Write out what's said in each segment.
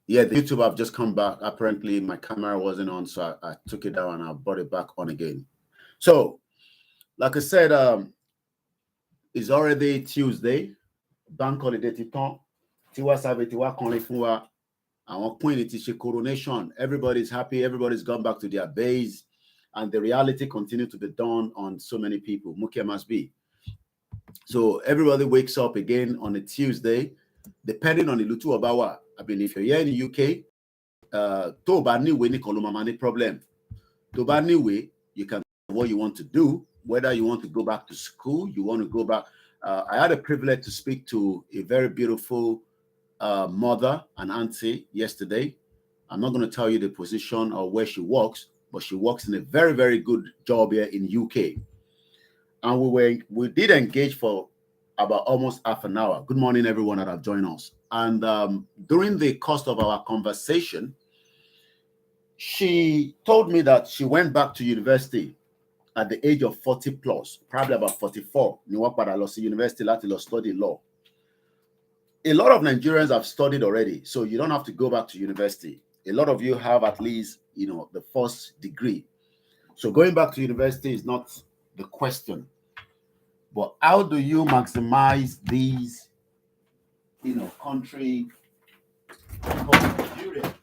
Yeah, the YouTube have just come back. Apparently, my camera wasn't on, so I took it down and I brought it back on again. So, like I said, it's already Tuesday. Bank holiday titan. Tiwa Sabe Tiwa Konle Funwa. Our queen it is a coronation. Everybody's happy. Everybody's gone back to their base, and the reality continues to be done on so many people. Mukia must be. So everybody wakes up again on a Tuesday, depending on the Lutu Obawa. I mean, if you're here in the UK, tó bá níwèé nìkan ló máa ní problem. Tó bá níwèé, you can do what you want to do, whether you want to go back to school, you want to go back. I had a privilege to speak to a very beautiful mother and auntie yesterday. I'm not going to tell you the position or where she works, but she works in a very, very good job here in UK. And we did engage for about almost half an hour. Good morning, everyone that have joined us. And during the course of our conversation, she told me that she went back to university at the age of 40 plus, probably about 44. University to study law. A lot of Nigerians have studied already, so you don't have to go back to university. A lot of you have at least, the first degree. So going back to university is not the question. But how do you maximize these, country called Nigeria?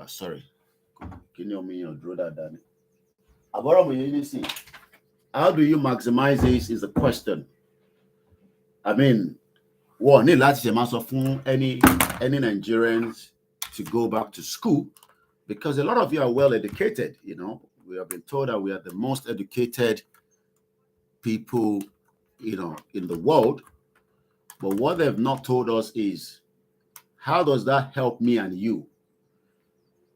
Sorry. How do you maximize this is the question. I mean, one, any Nigerians to go back to school, because a lot of you are well educated, We have been told that we are the most educated people, in the world. But what they've not told us is, how does that help me and you?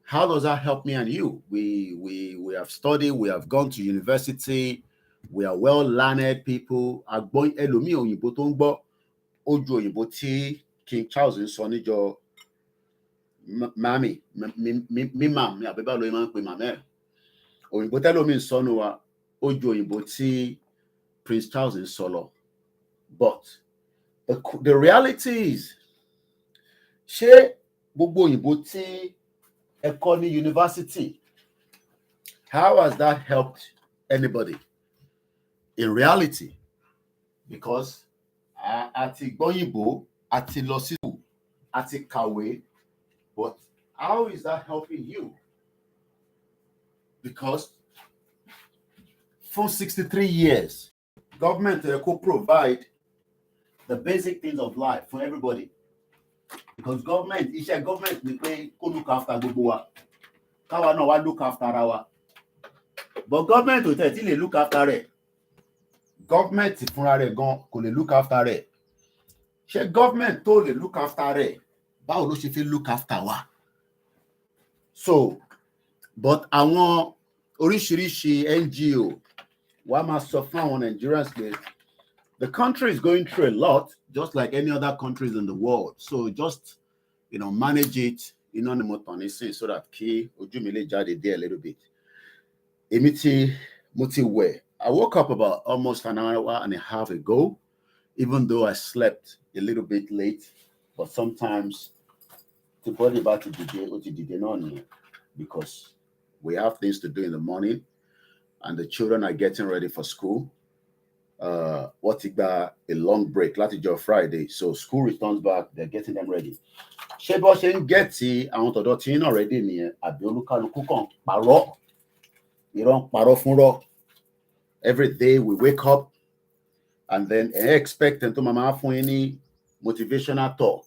How does that help me and you? We have studied, we have gone to university, we are well learned people. King Charles in Sonijo Mami, mi mam, mi abeba lo iman pe mamẹ. Òyìnbó tẹ́lómi ń sọnù wa, ó ju òyìnbó tí Prince Charles ń sọ lọ. But the reality is, ṣé gbogbo òyìnbó tí ẹ kọ́ ní university, how has that helped anybody? In reality, because àti gbọ́yìnbó, àti lọ sí school, àti kàwé, but how is that helping you? Because for 63 years, government could provide the basic things of life for everybody. Because government, we pay to look after gbogbo Kawa no wa look after our. But government will tell you look after it. Government fúnra rẹ̀ gan kò lè look after it. Ṣé government tó lè look after it? Báwo ló ṣe fi look after wa? So, but àwọn oríṣiríṣi NGO wá máa sọ fún àwọn Nigerians pé the country is going through a lot, just like any other countries in the world. So just, manage it, so that kí ojú mi lè jáde there a little bit. Èmi mo ti wẹ̀. I woke up about almost an hour and a half ago, even though I slept a little bit late. But sometimes the body about to did because we have things to do in the morning, and the children are getting ready for school. What is a long break? Latijọ́ Friday, so school returns back. They're getting them ready. Ṣé bó ṣe ń get tí àwọn tọ̀dọ̀ tí ń already nìyẹn, àbí olúkálukú kan parọ́, ìran parọ́ fúnrọ́. Every day we wake up and then expect them to mama fún any motivational talk.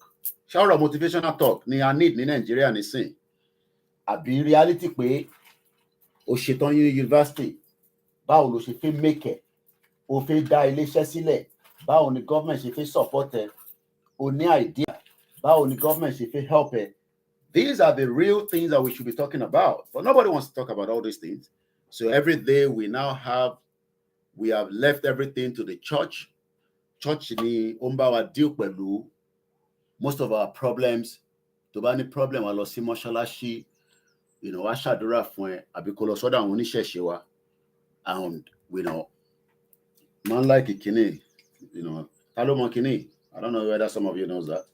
Ṣé motivational talk ni I need ní Nigeria nísìn? Àbí reality pé o ṣetán university, báwo ló ṣe fẹ́ make it? O fẹ́ dá iléeṣẹ́ sílẹ̀, báwo ni government ṣe fẹ́ support ẹ? O ní idea, báwo ni government ṣe fẹ́ help ẹ? These are the real things that we should be talking about. But nobody wants to talk about all these things. So every day we have left everything to the church. Church ni ó ń bá wa deal pẹ̀lú most of our problems. Tó bá ní problem wa lọ sí mọ́ṣáláṣí, wá ṣàdúrà fún ẹ, àbí kó lọ sọ́dọ̀ àwọn oníṣẹ̀ṣe wa. And man like ìkíní, ta ló mọ kíní? I don't know whether some of you knows that.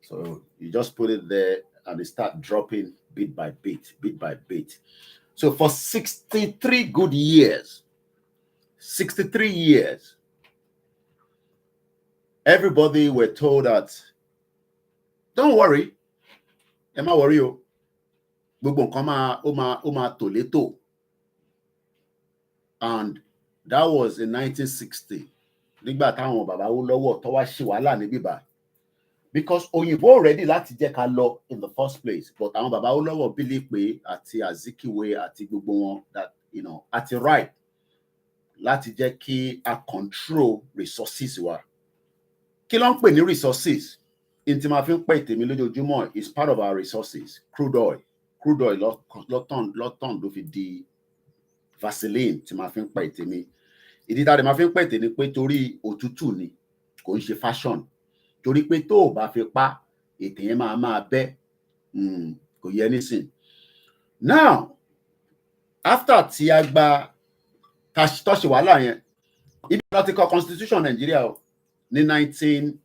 So you just put it there and it start dropping bit by bit, bit by bit. So for 63 good years, 63 years, everybody were told that, don't worry, am I worry you? And that was in 1960. Because òyìnbó already láti jẹ́ ká lọ in the first place, but àwọn bàbá Awólọ́wọ̀ believe pé àti Azikiwe àti gbogbo wọn that àti right láti jẹ́ kí a control resources wa. Kí ló ń pè ní resources? In tí ma fi ń pè tèmi lójoojúmọ́ is part of our resources. Crude oil lọ́tàn ló fi di Vaseline tí ma fi ń pè tèmi. Ìdí tá a ma fi ń pè tèmi pé torí òtútù ni, kò ń ṣe fashion. Torí pé tó o bá fi pa ètè yẹn máa bẹ́, kò yẹ nísìn. Now after tí a gba tọ́ṣe wàhálà yẹn, ibi láti kọ constitution Nigeria ní 19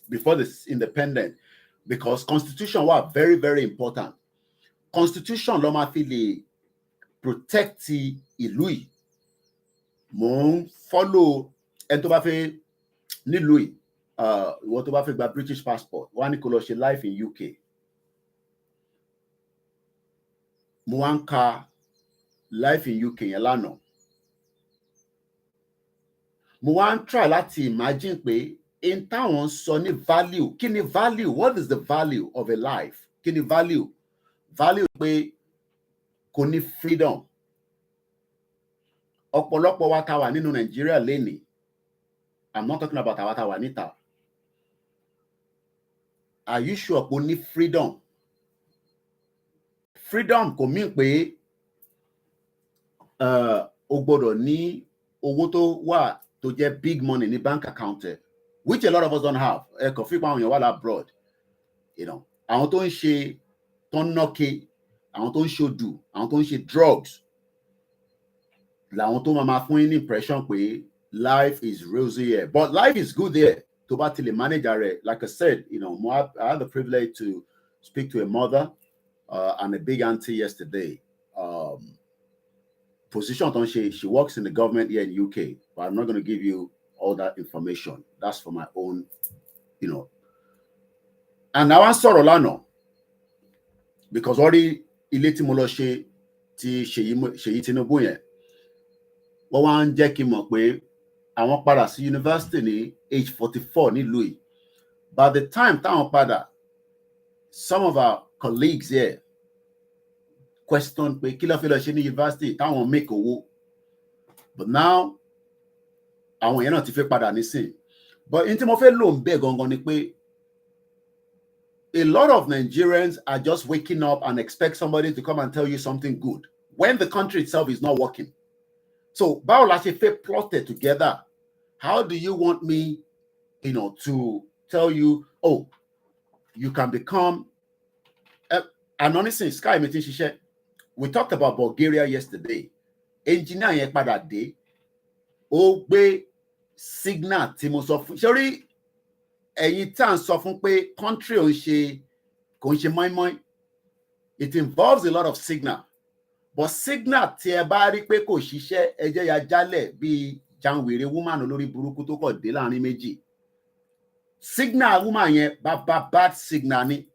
before this independent, because constitution was very very important. Constitution ló máa fi lè protect ìlú yìí. Mo ń follow ẹni tó bá fẹ́ nílùú yìí, ìwọ tó bá fẹ́ gba British passport, wọ́n á ní kó lọ ṣe life in UK. Mo wá ń ka life in UK yẹn lánàá. Mo wá ń try láti imagine pé in táwọn sọ ní value, kí ni value? What is the value of a life? Kí ni value? Value pé kò ní freedom. Ọ̀pọ̀lọpọ̀ wa tá wà nínú Nigeria lénìí, I'm not talking about àwa tá wà níta. Are you sure pé o ní freedom? Freedom kò mean pé o gbọ́dọ̀ ní owó tó wà tó jẹ́ big money ní bank account, which a lot of us don't have. Ẹ kàn fi pa àwọn èèyàn wà abroad. Àwọn tó ń ṣe tó ń nọ́kè, àwọn tó ń ṣodù, àwọn tó ń ṣe drugs, làwọn tó máa fún yín ní impression pé life is rosy here. But life is good there. To bá ti lè manage rẹ̀, like I said, I had the privilege to speak to a mother and a big auntie yesterday. Position tó ń ṣe, she works in the government here in UK, but I'm not going to give you all that information. That's for my own, And now I'm sorry, lánàá, because already ilé tí mo lọ ṣe ti Ṣèyí Tinubu yẹn, wọ́n wá ń jẹ́ kí n mọ̀ pé àwọn padà sí university ní age 44 nílùú yìí. By the time táwọn padà, some of our colleagues here question pé kí ló fi lọ ṣe ní university táwọn make owó. But now àwọn yẹn náà ti fẹ́ padà nísìn. But in tí mo fẹ́ lò ń bẹ̀ gangan ni pé a lot of Nigerians are just waking up and expect somebody to come and tell you something good when the country itself is not working. So, báwo la ṣe fẹ́ plot it together? How do you want me, to tell you, oh, you can become an honest sky meeting? We talked about Bulgaria yesterday. Engineer yẹn padà dé, ó gbé signal tí mo sọ fún. Sorry, ẹ̀yin tá ń sọ fún pé country kò ń ṣe mọ́ínmọ́ín. It involves a lot of signal. But signal tí ẹ bá rí pé kò ṣiṣẹ́, ẹ jẹ́ ya jálẹ̀ bí janwere woman olórí burúkú tó kọ̀ dé láàrin méjì. Signal woman yẹn bad signal ni.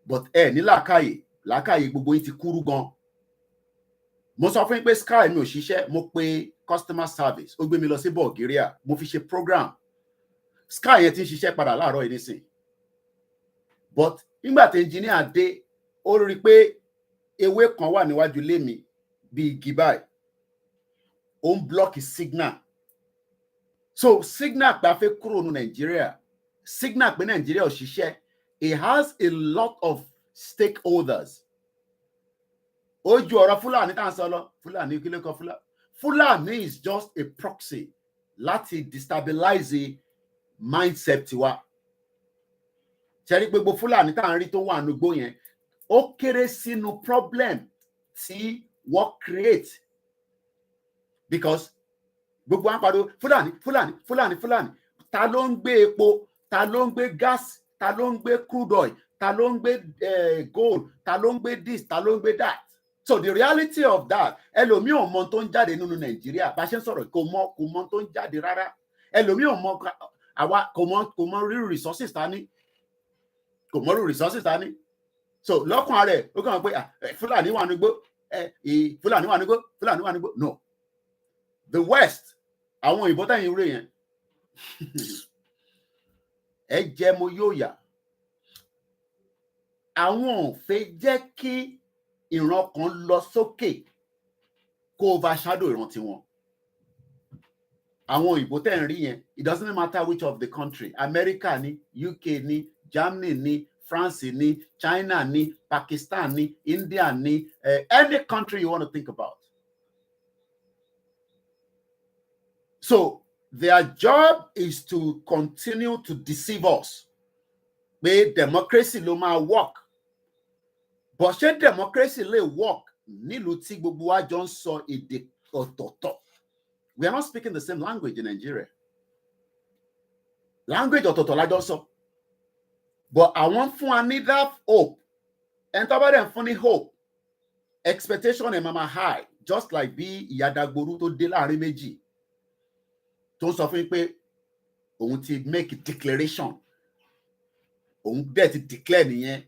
But ní làákàyè gbogbo yín ti kúrú gan. Mo sọ fún yín pé Sky mi ò ṣiṣẹ́, mo pe customer service, ó gbé mi lọ sí Bulgaria, mo fi ṣe program. Sky yẹn ti ń ṣiṣẹ́ padà láàárọ̀ yìí nísìn. But nígbà tí engineer dé, ó rí pé ewé kan wà níwájú ilé mi bí igi báyìí, ó ń block signal. So signal pé a fẹ́ kúrò ní Nigeria, signal pé Nigeria ò ṣiṣẹ́, it has a lot of stakeholders. Ó ju ọ̀rọ̀ Fúlàní tá à ń sọ lọ. Fúlàní kí ló kọ Fúlàní? Fúlàní is just a proxy láti destabilize mindset tiwa. Ṣé rí pé gbogbo Fúlàní tá à ń rí tó wà nígbó yẹn, ó kéré sínú problem tí wọ́n create, because gbogbo wọn pariwo Fúlàní ta ló ń gbé epo, ta ló ń gbé gas, ta ló ń gbé crude oil, ta ló ń gbé gold, ta ló ń gbé this, ta ló ń gbé that. So the reality of that, ẹlòmíì ò mọ tó ń jáde nínú Nàìjíríà bá ṣe ń sọ̀rọ̀ kò mọ tó ń jáde rárá. Ẹlòmíì ò mọ àwa kò mọ rírú resources ta ní, kò mọ rírú resources ta ní. So lọ́kàn rẹ̀ ó kàn pé Fúlàní wà nígbó, Fúlàní wà nígbó, Fúlàní wà nígbó. No, the West, àwọn òyìnbó tẹ̀yìn rè yẹn ẹ jẹ́ mo yóò yà, àwọn ò fẹ́ jẹ́ kí ìran kan lọ sókè kó overshadow ìran tiwọn. Àwọn òyìnbó tẹ̀ ń rí yẹn, it doesn't matter which of the country, America ni, UK ni, Germany ni, France ni, China ni, Pakistan ni, India ni, any country you want to think about. So their job is to continue to deceive us. Pé democracy ló máa work. But ṣé democracy lè work nílùú tí gbogbo wa jọ ń sọ èdè ọ̀tọ̀ọ̀tọ̀? We are not speaking the same language in Nigeria. Language ọ̀tọ̀ọ̀tọ̀ la jọ sọ. But àwọn fún wa ní that hope. And tó bá dẹ̀ fún ní hope, expectation ẹ̀ máa high, just like bí ìyá Dagboru tó dé láàrin méjì tó sọ fún pé òun ti make a declaration, òun dẹ̀ ti declare nìyẹn,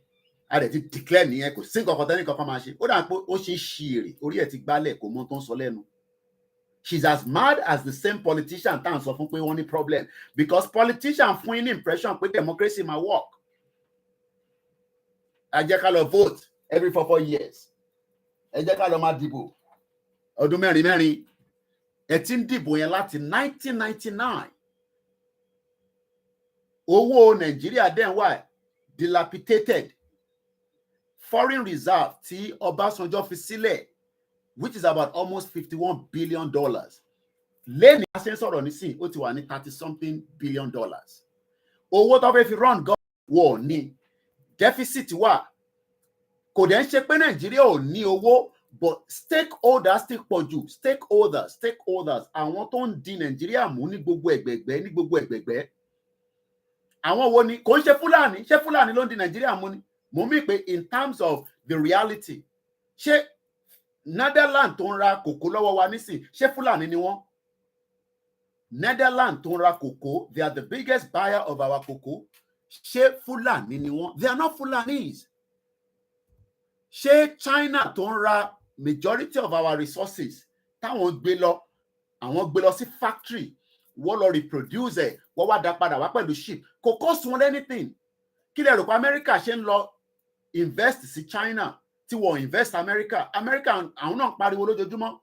a dẹ̀ ti declare nìyẹn, kò sí nǹkan kan tẹ́ni kankan máa ṣe. Ó dà pé ó ṣe ń ṣi èrè, orí ẹ̀ ti gbálẹ̀, kò mọ tó ń sọ lẹ́nu. She's as mad as the same politician tá à ń sọ fún pé wọ́n ní problem, because politician fún yín ní impression pé democracy máa work. Ẹ jẹ́ ká lọ vote every 4 years. Ẹ jẹ́ ká lọ máa dìbò ọdún mẹ́rin. Ẹ ti ń dìbò yẹn láti 1999. Owó Nàìjíríà dẹ̀ wà dilapidated. Foreign reserve tí Ọbásanjọ́ fi sílẹ̀, which is about almost $51 billion. Lẹ́ni a ṣe ń sọ̀rọ̀ nísìn, ó ti wà ní $30-something billion. Owó tó fẹ́ fi run wọ̀ ní deficit wà. Kò dẹ̀ ń ṣe pé Nàìjíríà ò ní owó, but stakeholders ti pọ̀ jù. Stakeholders, àwọn tó ń di Nàìjíríà mú ní gbogbo ẹ̀gbẹ̀gbẹ́. Àwọn wo ni? Kò ń ṣe Fúlàní. Ṣé Fúlàní ló ń di Nàìjíríà mú ni? Mo mí pé in terms of the reality, ṣé Netherlands tó ń ra kòkó lọ́wọ́ wa nísìn, ṣé Fúlàní ni wọ́n? Netherlands tó ń ra kòkó, they are the biggest buyer of our cocoa. Ṣé Fúlàní ni wọ́n? They are not Fulanis. Ṣé China tó ń ra majority of our resources, táwọn gbé lọ sí factory, wọ́n lọ reproduce ẹ̀, wọ́n wá dá padà wá pẹ̀lú ship, kò cost wọn anything. Kí lẹ rò pé America ṣe ń lọ invest sí China tí wọ́n invest America àwọn náà ń pariwo lójoojúmọ́.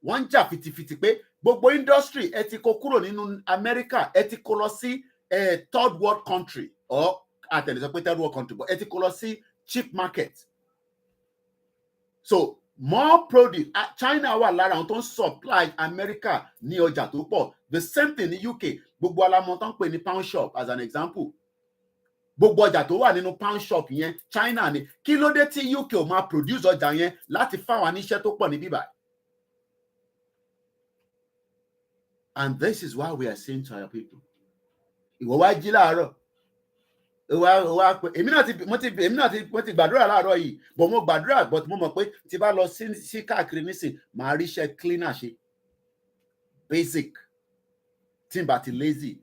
Wọ́n ń jà fìtìfìtì pé gbogbo industry ẹ ti kó kúrò nínú America, ẹ ti kó lọ sí third world country, or àtẹ̀lé sọ pé third world country, but ẹ ti kó lọ sí cheap market. So more produce, China wà lára àwọn tó ń supply America ní ọjà tó pọ̀. The same thing ní UK, gbogbo alamọ tó ń pè ní pound shop as an example. Gbogbo ọjà tó wà nínú pound shop yẹn China ni. Kí ló dé tí UK ò máa produce ọjà yẹn láti fáwọn níṣẹ́ tó pọ̀ ní bíbá? And this is why we are saying to our people, ìwọ wá jí láàárọ̀, èmi náà ti gbàdúrà láàárọ̀ yìí, but mo gbàdúrà, but mo mọ̀ pé tí bá lọ sí káàkiri nísìn, màá ríṣẹ́ cleaner ṣe, basic, tí n bá ti lazy,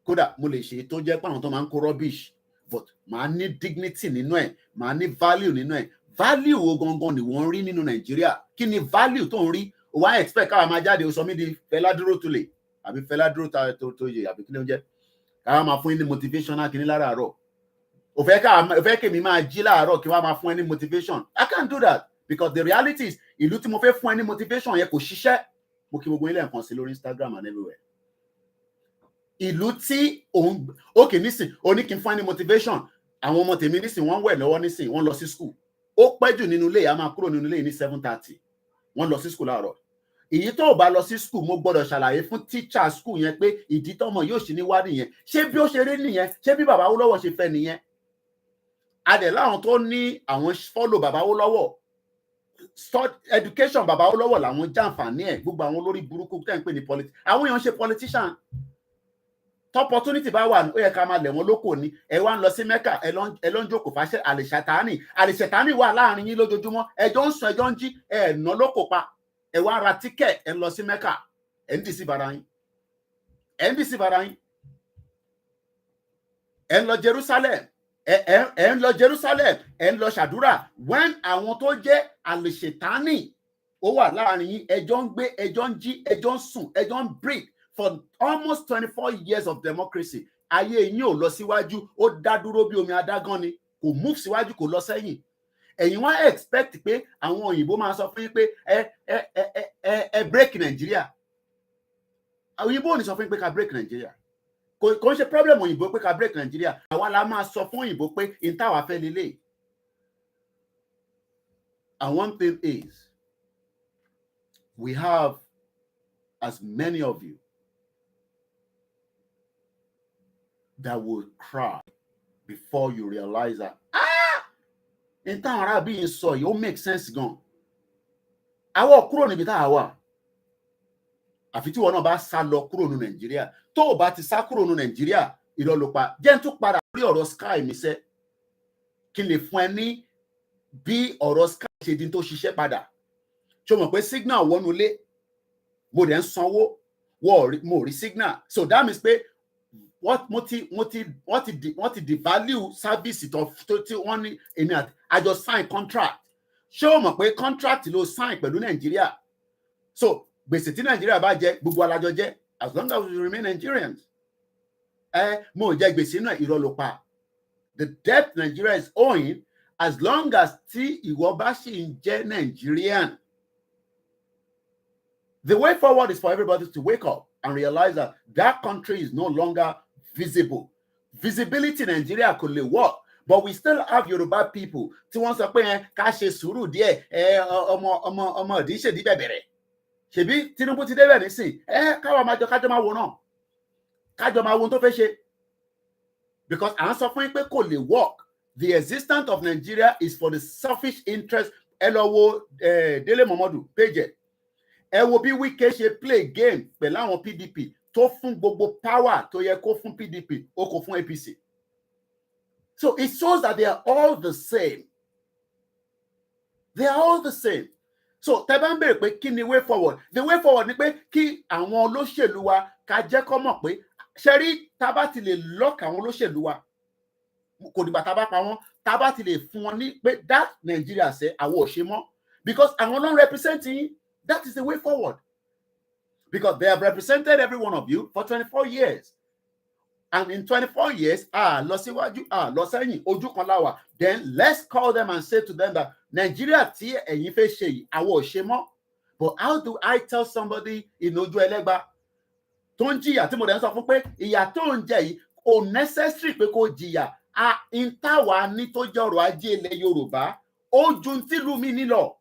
kódà mo lè ṣe tó jẹ́ pé àwọn tó máa ń kó rubbish, but màá ní dignity nínú ẹ̀, màá ní value nínú ẹ̀. Value wo gangan ni wọ́n rí nínú Nàìjíríà? Kí ni value tó ń rí? O wá expect káwa máa jáde, o sọ mí di Fẹlá Dúró Tulè àbí Fẹlá Dúró tó yẹ àbí kí ló ń jẹ́? Káwa máa fún yín ní motivational kìíní láràárọ̀. O fẹ́ kí èmi máa jí láàárọ̀ kí wọ́n máa fún ẹ ní motivation. I can't do that, because the reality is ìlú tí mo fẹ́ fún ẹ ní motivation yẹn kò ṣiṣẹ́. Mo kí gbogbo ilé nǹkan sí lórí Instagram and everywhere. Ìlú tí òkè nísìn oní kí n fún ẹ ní motivation. Àwọn ọmọ tèmi nísìn wọ́n wẹ̀ lọ́wọ́ nísìn, wọ́n lọ sí school. Ó pẹ́ jù nínú ilé, a máa kúrò nínú ilé ní 7:30. Wọ́n lọ sí school láàárọ̀. Èyí tó bá lọ sí school, mo gbọ́dọ̀ ṣàlàyé fún teacher school yẹn pé ìdí tọ́mọ yóò ṣì ní wá nìyẹn. Ṣé bí ó ṣe rí nìyẹn? Ṣé bí bàbá Awólọ́wọ̀ ṣe fẹ́ nìyẹn? Adẹ̀ láwọn tó ní àwọn follow bàbá Awólọ́wọ̀, education bàbá Awólọ́wọ̀ làwọn jàǹfààní ẹ̀. Gbogbo àwọn olórí burúkú tẹ́ ń pè ní politician, àwọn èèyàn ṣe politician. opportunity bá wà ó yẹ ká máa lẹ̀ wọ́n lóko ni ẹ wá ń lọ sí Mẹ́kà ẹ lọ ń jókòó fàṣẹ àlèṣẹ̀tánì wà láàrin yín lójoojúmọ́ ẹjọ́ ń sùn ẹjọ́ ń jí ẹ ná lóko pa ẹ wá ra tíkẹ̀ ẹ lọ sí Mẹ́kà ẹ ń dì sí bara yín ẹ ń lọ Jerusalem ẹ ń lọ Jerusalem ẹ ń lọ ṣàdúrà when àwọn tó jẹ́ àlèṣẹ̀tánì ó wà láàrin yín ẹjọ́ ń gbé ẹjọ́ ń jí ẹjọ́ ń sùn ẹjọ́ ń breathe for almost 24 years of democracy ayé yín ò lọ síwájú ó dá dúró bí omi adágán ni kò move síwájú kò lọ sẹ́yìn ẹ̀yin wá expect pé àwọn òyìnbó máa sọ fún yín pé ẹ break Nàìjíríà òyìnbó ò ní sọ fún yín pé ká break Nàìjíríà kò ń ṣe problem òyìnbó pé ká break Nàìjíríà àwa la máa sọ fún òyìnbó pé n táwa fẹ́ lélẹ̀ and one thing is we have as many of you that will cry before you realize that in táwọn arábí yìí sọ yìí ó make sense gan àwọn kúrò níbi tá a wà àfi tí wọn náà bá sá lọ kúrò ní Nàìjíríà tó o bá ti sá kúrò ní Nàìjíríà ìrọlùpá jẹ́ n tún padà lórí ọ̀rọ̀ Sky mi sẹ́ kí n lè fún ẹ ní bí ọ̀rọ̀ Sky ṣe di tó ṣiṣẹ́ padà ṣé o mọ̀ pé signal wọnú ilé mo dẹ̀ ń sanwó mo rí signal so that means pé wọ́n ti devalue service tó tí wọ́n ní èmi àti àjọ sign contract ṣé o mọ̀ pé contract ló sign pẹ̀lú Nàìjíríà so gbèsè tí Nàìjíríà bá jẹ gbogbo alájọ jẹ as long as we remain Nigerians mo jẹ gbèsè náà irọ́ ló pa the debt Nigeria is owing as long as tí ìwọ bá ṣì ń jẹ́ Nigerian. The way forward is for everybody to wake up and realize that that country is no longer visible. Visibility in Nigeria could work, but we still have Yoruba people tí wọ́n sọ pé ká ṣe sùúrù díẹ̀ ọmọ ìdí ṣèdí bẹ̀bẹ̀rẹ̀ ṣèbí Tinubu ti débẹ̀ nísìn káwọn kájọ máa wo náà kájọ máa wo tó fẹ́ ṣe because à ń sọ fún yín pé kò lè work. The existence of Nigeria is for the selfish interest. Ẹ lọ wo Dele Momodu page ẹ wo bí Wike ṣe play game pẹ̀lú àwọn PDP tó fún gbogbo power tó yẹ kó fún PDP ó kó fún APC. So it shows that they are all the same. They are all the same. So tẹ́ bá ń béèrè pé kí ni way forward? The way forward ni pé kí àwọn olóṣèlú wa ká jẹ́ kó mọ̀ pé ṣe rí tá bá ti lè lock àwọn olóṣèlú wa kò dìgbà tá bá pa wọ́n tá bá ti lè fún wọn ní pé that Nigeria ṣe àwọn ò ṣe mọ́ because àwọn ló ń represent yín. That is the way forward. Because they have represented every one of you for 24 years. And in 24 years, lọ síwájú, lọ sẹ́yìn, ojú kan láwà. Then let's call them and say to them that Nigeria tí ẹ̀yin fẹ́ ṣe yìí, àwọn ò ṣe mọ́. But how do I tell somebody in ojú ẹlẹ́gba tó ń jìyà tí mo dẹ̀ ń sọ fún pé ìyà tó ń jẹ yìí kò necessary pé kó jìyà. In táwa ní tó jẹ́ ọrọ̀ ajé ilẹ̀ Yorùbá, ó ju tìlú mi nílọ.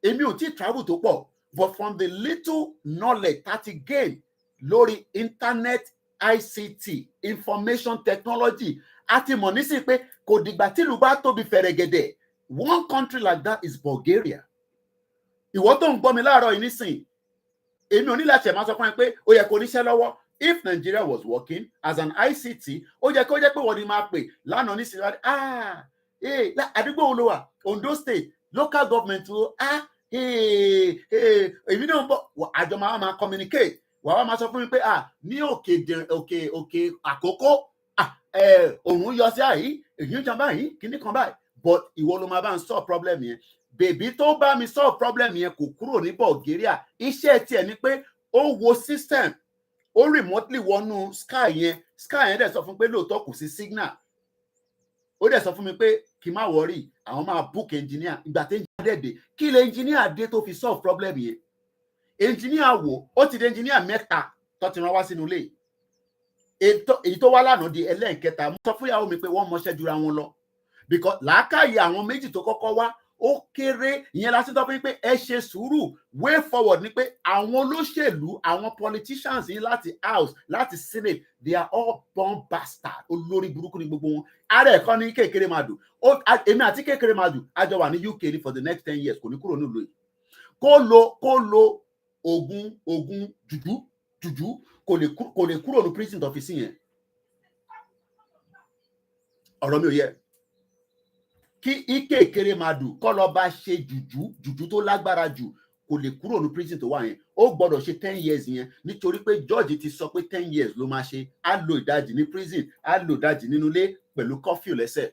Èmi ò tí travel tó pọ̀, but from the little knowledge that he gain lórí internet ICT information technology àti mọ̀ nísìn pé kò dìgbà tílùú bá tóbi fẹ̀rẹ̀gẹ̀dẹ̀. One country like that is Bulgaria. Ìwọ tó ń gbọ́ mi láàárọ̀ yìí nísìn èmi ò ní láti máa sọ fún ẹ pé ó yẹ kó níṣẹ́ lọ́wọ́. If Nigeria was working as an ICT ó yẹ kó jẹ́ pé wọ́n ní máa pè lánàá nísìn àdúgbò wo ló wà Ondo State local government èmi náà ń bọ̀ àjọ máa communicate wàá máa sọ fún mi pé ní òkè àkókò òun yọ sí àyí èyí ń jan báyìí kíní kan báyìí but ìwọ ló máa bá ń solve problem yẹn bèbí tó bá mi solve problem yẹn kò kúrò ní Bulgaria iṣẹ́ tiẹ̀ ni pé ó wo system ó remotely wọnú Sky yẹn dẹ̀ sọ fún pé lóòótọ́ kò sí signal ó dẹ̀ sọ fún mi pé kí n má worry àwọn máa book engineer ìgbà tí engineer dé kí lè engineer dé tó fi solve problem yẹn engineer wò ó ti di engineer mẹ́ta tó ti rán wá sínú ilé èyí tó wá lánàá di ẹlẹ́ẹ̀kẹta mo sọ fún ìyàwó mi pé wọ́n mọṣẹ́ jura wọn lọ because làákàyè àwọn méjì tó kọ́kọ́ wá ó kéré ìyẹn la ṣe tọ́ fún pé ẹ ṣe sùúrù way forward ni pé àwọn olóṣèlú àwọn politicians yìí láti house láti senate they are all born bastard olórí burúkú ni gbogbo wọn ara ẹ̀kọ́ ní kékeré máa dùn èmi àti kékeré máa dùn àjọ wà ní UK ní for the next 10 years kò ní kúrò nílùú yìí kó lo oògùn jùjú kò lè kúrò ní prison tó fi sí yẹn. Ọ̀rọ̀ mi ò yẹ. Kí Ike Ekeremadu kọ́ lọ bá ṣe jùjú tó lágbára jù, kò lè kúrò ní prison tó wà yẹn. Ó gbọ́dọ̀ ṣe 10 years yẹn nítorí pé George ti sọ pé 10 years ló máa ṣe. Á lo ìdajì ní prison, á lo ìdajì nínú ilé pẹ̀lú curfew lẹ́sẹ̀.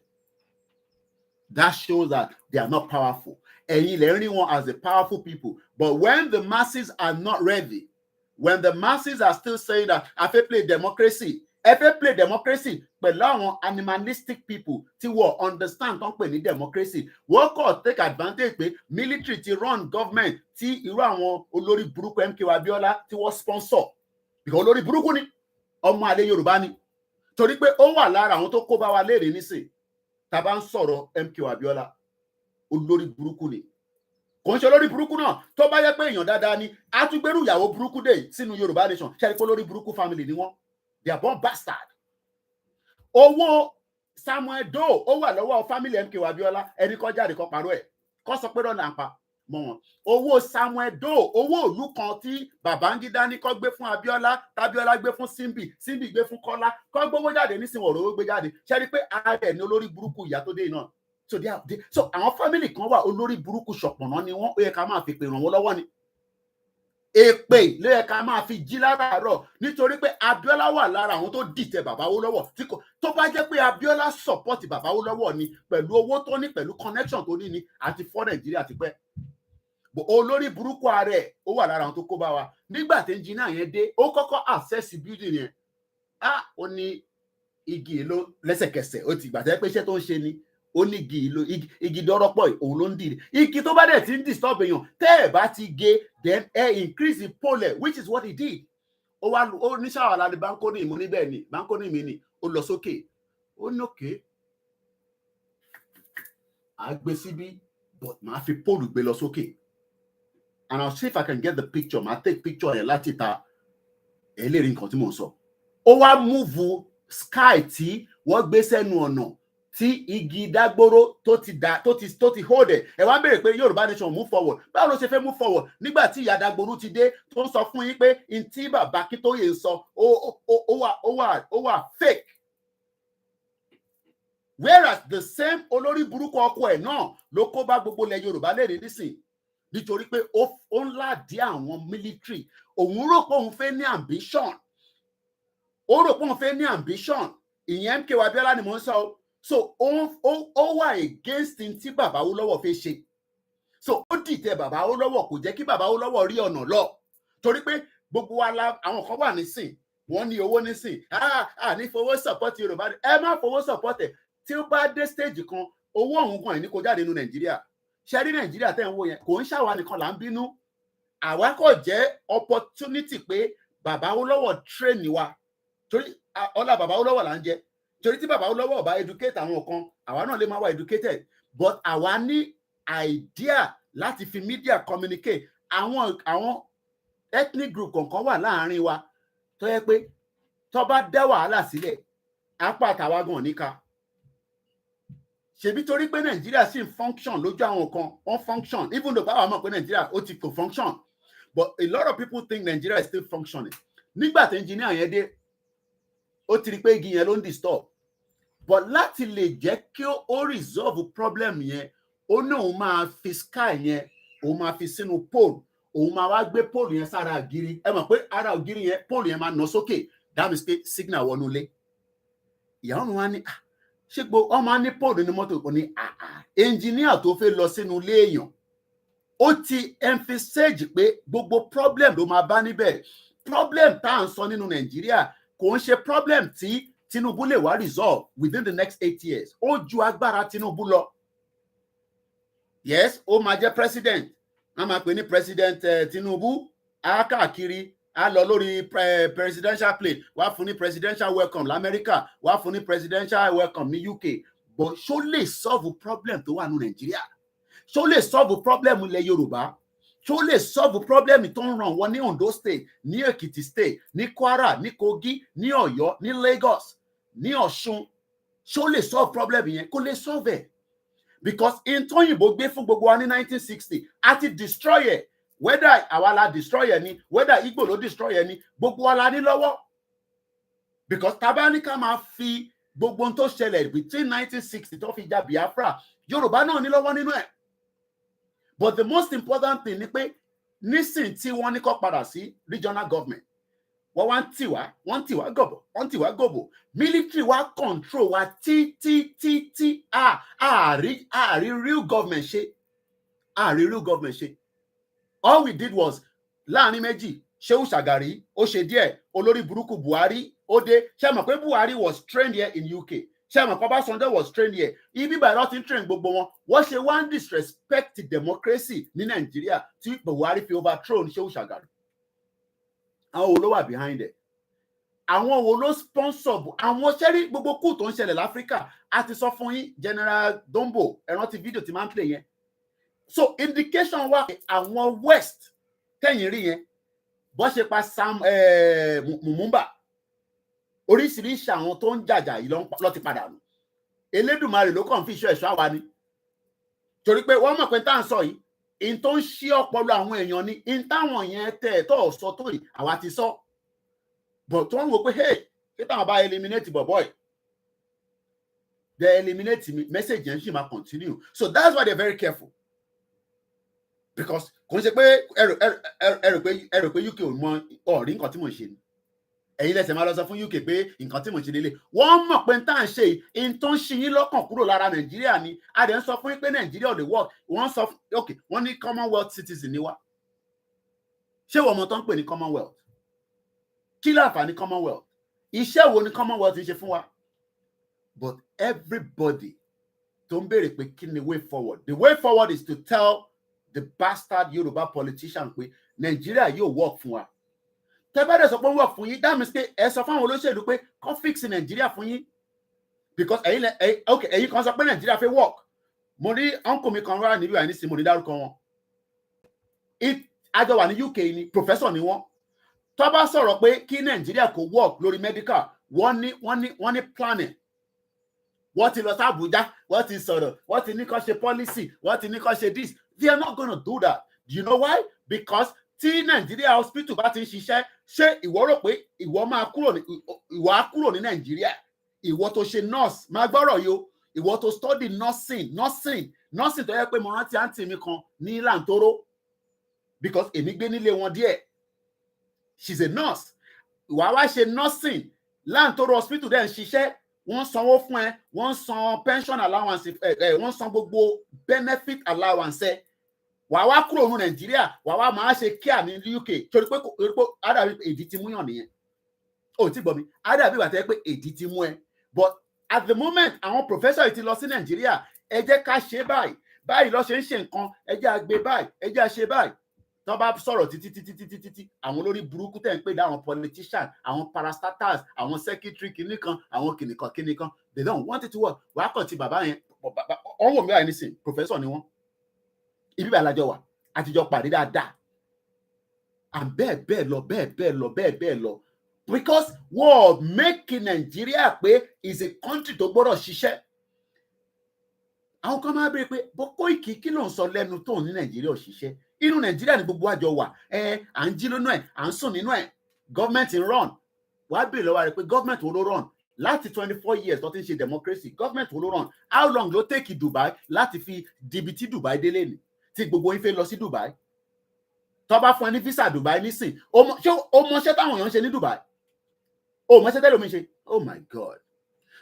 That shows that they are not powerful. Ẹ̀yin lè rí wọn as the powerful people. But when the masses are not ready, when the masses are still saying that I fit play democracy, ẹ fẹ́ play democracy pẹ̀lú àwọn animalistic people tí wọ́n understand tó ń pè ní democracy. Wọ́n kọ́ take advantage pé military ti run government tí irú àwọn olórí burúkú MK Abiola tí wọ́n sponsor. Because olórí burúkú ni ọmọ àlè Yorùbá ni. Torí pé ó wà lára àwọn tó kó bá wa léèrè nísìn. Tá bá ń sọ̀rọ̀ MK Abiola, olórí burúkú ni. Kò ń ṣe olórí burúkú náà tó bá yẹ pé èèyàn dáadáa ni á tún gbérù ìyàwó burúkú dé sínú Yorùbá nation. Ṣé ẹ rí pé olórí burúkú family ni wọ́n? They are born bastard. Owó Samuel Doe ó wà lọ́wọ́ family MK Abiola, ẹni kọ́ jáde kọ́ parọ́ ẹ̀. Kọ́ sọ pé rọ́nà àpá mọ́ wọn. Owó Samuel Doe, owó ìlú kan tí Babangida ní kọ́ gbé fún Abiola, Tabiola gbé fún Simbi, Simbi gbé fún Kọ́lá, kọ́ gbówó jáde nísìnyí ọ̀rọ̀ owó gbé jáde. Ṣé rí pé ààrẹ ní olórí burúkú ìyá tó dé náà. So àwọn family kan wà olórí burúkú ṣọ̀pọ̀nà ni wọ́n, ó yẹ ká máa fi pè ràn wọ́n lọ́wọ́ ni. Èpè ló yẹ ká máa fi jí láràárọ̀ nítorí pé Abiola wà lára àwọn tó dìtẹ̀ bàbá Awólọ́wọ̀ tí kò tó bá jẹ́ pé Abiola support bàbá Awólọ́wọ̀ ni pẹ̀lú owó tó ní pẹ̀lú connection tó ní ni àti fọ́ Nàìjíríà ti pẹ́. Olórí burúkú ààrẹ ó wà lára àwọn tó kó bá wa nígbà tí engineer yẹn dé ó kọ́kọ́ access building yẹn ó ní igi èlò lẹ́sẹ̀kẹsẹ̀ ó ti gbàtẹ́ pé iṣẹ́ tó ń ṣe ni ó ní igi dọ́rọ́pọ̀ òun ló ń dìde igi tó bá dẹ̀ ti ń disturb èèyàn tẹ́ ẹ̀ bá ti gé then increase the pole which is what he did. Ó ní ṣàwàlà ní Bankoni mo níbẹ̀ ni Bankoni mi ni ó lọ sókè ó ní òkè á gbé síbí but màá fi pole gbé lọ sókè and I'll see if I can get the picture màá take picture yẹn láti ta ẹlẹ́rìí nǹkan tí mò ń sọ. Ó wá move sky tí wọ́n gbé sẹ́nu ọ̀nà tí igi dágbóró tó ti hold ẹ wá béèrè pé Yorùbá nation move forward. Báwo ló ṣe fẹ́ move forward nígbà tí ìyá dágbóró ti dé tó ń sọ fún yín pé n tí bàbá Akíntóyè ń sọ ó wà fake. Whereas the same olórí burúkú ọkọ ẹ̀ náà ló kó bá gbogbo ilẹ̀ Yorùbá léèrè nísìn nítorí pé ó ń ládìí àwọn military. Òun rò pé òun fẹ́ ní ambition. Ó rò pé òun fẹ́ ní ambition. Ìyẹn MK Abiola ni mò ń sọ. So ó wà against tí bàbá Awólọ́wọ̀ fẹ́ ṣe. So ó dìtẹ̀ bàbá Awólọ́wọ̀ kò jẹ́ kí bàbá Awólọ́wọ̀ rí ọ̀nà lọ. Torí pé gbogbo wa àwọn kan wà nísìn wọ́n ní owó nísìn ní fowó support Yorùbá ẹ má fowó support ẹ̀ tí ó bá dé stage kan owó ọ̀hún kan ẹ̀ ní kó jáde nínú Nàìjíríà. Ṣé rí Nàìjíríà tẹ́ ń wò yẹn kò ń ṣàwa nìkan là ń bínú. Àwa kò jẹ́ opportunity pé bàbá Awólọ́wọ̀ train wa torí ọlá bàbá Awólọ́wọ̀ là ń jẹ. Torí tí bàbá Awólọ́wọ̀ bá educate àwọn kan àwa náà lè máa wá educated but àwa ní idea láti fi media communicate. Àwọn ethnic group kọ̀ọ̀kan wà láàárín wa tó yẹ pé tó bá dá wàhálà sílẹ̀ apá àtàwa gan níka. Ṣebí torí pé Nàìjíríà sì ń function lójú àwọn kan wọ́n function even though báwa mọ̀ pé Nàìjíríà ó ti kò function but a lot of people think Nigeria is still functioning. Nígbà tí engineer yẹn dé ó ti rí pé igi yẹn ló ń disturb. But láti lè jẹ́ kí ó resolve problem yẹn ó ní òun máa fi sky yẹn òun máa fi sínú pole òun máa wá gbé pole yẹn sára ògiri. Ẹ mọ̀ pé ara ògiri yẹn pole yẹn máa nà sókè that means pé signal wọnú ilé. Ìyàwó mi wá ní ṣé gbogbo ọmọ ní pole ní mọ́tò kò ní engineer tó fẹ́ lọ sínú ilé èèyàn ó ti emphasize pé gbogbo problem ló máa bá níbẹ̀. Problem tá à ń sọ nínú Nàìjíríà kò ń ṣe problem tí Tinubu lè wá resolve within the next 8 years. Ó ju agbára Tinubu lọ. Yes, ó máa jẹ́ president. A máa pè ní president Tinubu. Á káàkiri, á lọ lórí presidential plane. Wá fún ní presidential welcome l'Amẹ́ríkà. Wá fún ní presidential welcome ní UK. But ṣó lè solve problem tó wà ní Nàìjíríà? Ṣó lè solve problem ilẹ̀ Yorùbá? Ṣó lè solve problem tó ń ràn wọ́n ní Ondo state, ní Èkìtì state, ní Kwara, ní Kogi, ní Ọ̀yọ́, ní Lagos, ní Ọ̀ṣun? Ṣó lè solve problem yẹn? Kò lè solve it because in tóyìnbó gbé fún gbogbo wa ní 1960 àti destroy it. whether àwa la destroy ẹni, whether Igbo ló destroy ẹni, gbogbo wa la ní lọ́wọ́. Because tabanika máa fi gbogbo ohun tó ṣẹlẹ̀ between 1960 tó fi jà Biafra, Yorùbá náà ní lọ́wọ́ nínú ẹ̀. But the most important thing ni pé nísìn tí wọ́n ní kó padà sí regional government, wọ́n wá ń tì wá gọ̀bọ̀, wọ́n ń tì wá gọ̀bọ̀. Military wá control wa tí àárí real government ṣe. Àárí real government ṣe. All we did was láàrin méjì, Shehu Shagari, ó ṣe díẹ̀, olórí burúkú Buhari, ó dé. Ṣé mọ̀ pé Buhari was trained here in UK? Ṣé mọ̀ pé Ọbásanjọ́ was trained here? Ibi báyìí ló ti ń train gbogbo wọn. Wọ́n ṣe wá ń disrespect democracy ní Nàìjíríà tí Buhari fi overthrow Shehu Shagari. Àwọn wo ló wà behind it? Àwọn wo ló sponsor? Àwọn ṣẹ́rí gbogbo kú tó ń ṣẹlẹ̀ l'Áfíríkà. A ti sọ fún yín, General Dombo, ẹ rántí fídíò tí máa ń play yẹn. So indication wà pé àwọn West tẹ̀yìn rí yẹn, bó ṣe pa Sam Lumumba, oríṣiríṣi àwọn tó ń jàjà yìí ló ti padà nù. Elédùmarè ló kàn fi iṣẹ́ ẹ̀ṣọ́ àwa ni. Torí pé wọ́n mọ̀ pé tá à ń sọ yìí, in tó ń ṣí ọpọlọ àwọn èèyàn ni, in táwọn yẹn tẹ̀ tó sọ tó yìí, àwa ti sọ. But tó ń wò pé, hey, kí táwọn bá eliminate boy, they eliminate me, message yẹn ṣì máa continue. So that's why they're very careful. Because kò ń ṣe pé ẹrù pé UK ò mọ ọ̀rí nǹkan tí mò ń ṣe ni. Ẹ̀yin lẹ́sẹ̀ máa lọ sọ fún UK pé nǹkan tí mò ń ṣe lélẹ̀. Wọ́n mọ̀ pé tá à ń ṣe yìí, in tó ń ṣí yín lọ́kàn kúrò lára Nàìjíríà ni. A dẹ̀ ń sọ fún yín pé Nàìjíríà ò lè work. Wọ́n sọ okay, wọ́n ní Commonwealth citizen ni wá. Ṣé wọ́n mọ̀ tó ń pè ní Commonwealth? Kí láǹfààní Commonwealth? Iṣẹ́ wo ni Commonwealth ń ṣe fún wa? But everybody tó ń béèrè pé kí ni way forward? The way forward is to tell the bastard Yoruba politician pé Nigeria yóò work fún wa. Tẹ́ bá dẹ̀ sọ pé work fún yín, that means pé ẹ sọ fáwọn olóṣèlú pé kó fix Nigeria fún yín. Because ẹ̀yin kan sọ pé Nigeria fẹ́ work. Mo rí uncle mi kan wá níbi àìní sí mo ní dárúkọ wọn. Àjọ wà ní UK ni, professor ni wọ́n. Tó bá sọ̀rọ̀ pé kí Nigeria kó work lórí medical, wọ́n ní planning. Wọ́n ti lọ sí Abuja, wọ́n ti sọ̀rọ̀, wọ́n ti ní kó ṣe policy, wọ́n ti ní kó ṣe this. They are not going to do that. Do you know why? Because tí Nigeria hospital bá ti ń ṣiṣẹ́, ṣé ìwọ rò pé ìwọ á kúrò ní Nigeria? Ìwọ tó ṣe nurse, máa gbọ́rọ̀ yìí o. Ìwọ tó study nursing tó yẹ pé mo rántí àǹtí mi kan ní Lantoro, because èmi gbé nílé wọn díẹ̀. She's a nurse. Ìwà wá ṣe nursing, Lantoro hospital dẹ̀ ń ṣiṣẹ́. Wọ́n sanwó fún ẹ, wọ́n san pension allowance, wọ́n san gbogbo benefit allowance. Wà wá kúrò ní Nàìjíríà, wà wá máa ṣe kíá ní UK. Torí pé àdàbí èdè ti mú yàn nìyẹn. Ó ti gbọ́ mi, àdàbí ìgbà tẹ́ pé èdè ti mú ẹ. But at the moment, àwọn professor ti lọ sí Nàìjíríà, ẹ jẹ́ ká ṣe báyìí. Báyìí lọ ṣe ń ṣe nǹkan, ẹ jẹ́ àgbé báyìí, ẹ jẹ́ àṣe báyìí. Tó bá sọ̀rọ̀ títí àwọn olórí burúkú tẹ̀ ń pè dá àwọn politician, àwọn parastatals, àwọn secretary kìnìkan, àwọn kìnìkan, they don't want it to work. Wàá kàn ti bàbá yẹn, ọwọ́ mi wà nísìn, professor ni wọ́n. Ibi bá lájọ wà, àtijọ́ pàdé dáadáa. And bẹ́ẹ̀ lọ. Because wọ́n make Nigeria pé is a country tó gbọ́dọ̀ ṣiṣẹ́. Àwọn kan máa bèèrè pé Koiki kí ló ń sọ lẹ́nu tó ní Nàìjíríà ò ṣiṣẹ́? Inú Nàìjíríà ni gbogbo àjọ wà. À ń jí lónú ẹ̀, à ń sùn nínú ẹ̀. Government ń run. Wàá bèèrè lọ́wọ́ rẹ̀ pé government wo ló run? Láti 24 years tó ti ń ṣe democracy, government wo ló run? How long ló take Dubai láti fi dìbì tí Dubai délé ni? Tí gbogbo yín fẹ́ lọ sí Dubai. Tó bá fún ẹ ní visa Dubai nísìn, ṣé o mọṣẹ́ táwọn èèyàn ń ṣe ní Dubai? O mọṣẹ́ tẹ́lẹ̀ omi ṣe? Oh my God.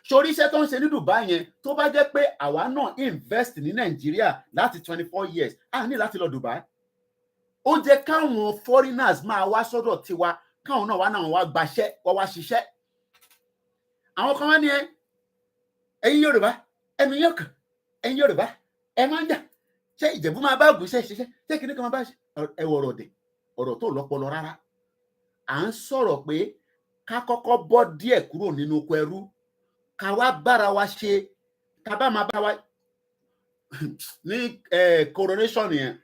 Sórí iṣẹ́ tó ń ṣe ní Dubai yẹn, tó bá jẹ́ pé àwa náà invest ní Nàìjíríà láti 24 years, a ní láti lọ Dubai. Ó jẹ́ káwọn foreigners máa wá sọ́dọ̀ tiwa, káwọn náà wá gbaṣẹ́, wá ṣiṣẹ́. Àwọn kan wá ní ẹ̀yin Yorùbá, ẹnu yóò kàn, ẹ̀yin Yorùbá, ẹ máa ń jà. Ṣé Ìjẹ̀bú máa bá Ògùn ṣiṣẹ́? Ṣé kìnìún kan máa bá ọ̀rọ̀ dẹ̀? Ọ̀rọ̀ tó lọ́pọlọ rárá. À ń sọ̀rọ̀ pé ká kọ́kọ́ bọ́ díẹ̀ kúrò nínú oko ẹrú, ká wá bára wa ṣe, ká bá máa bá wa ní coronation yẹn.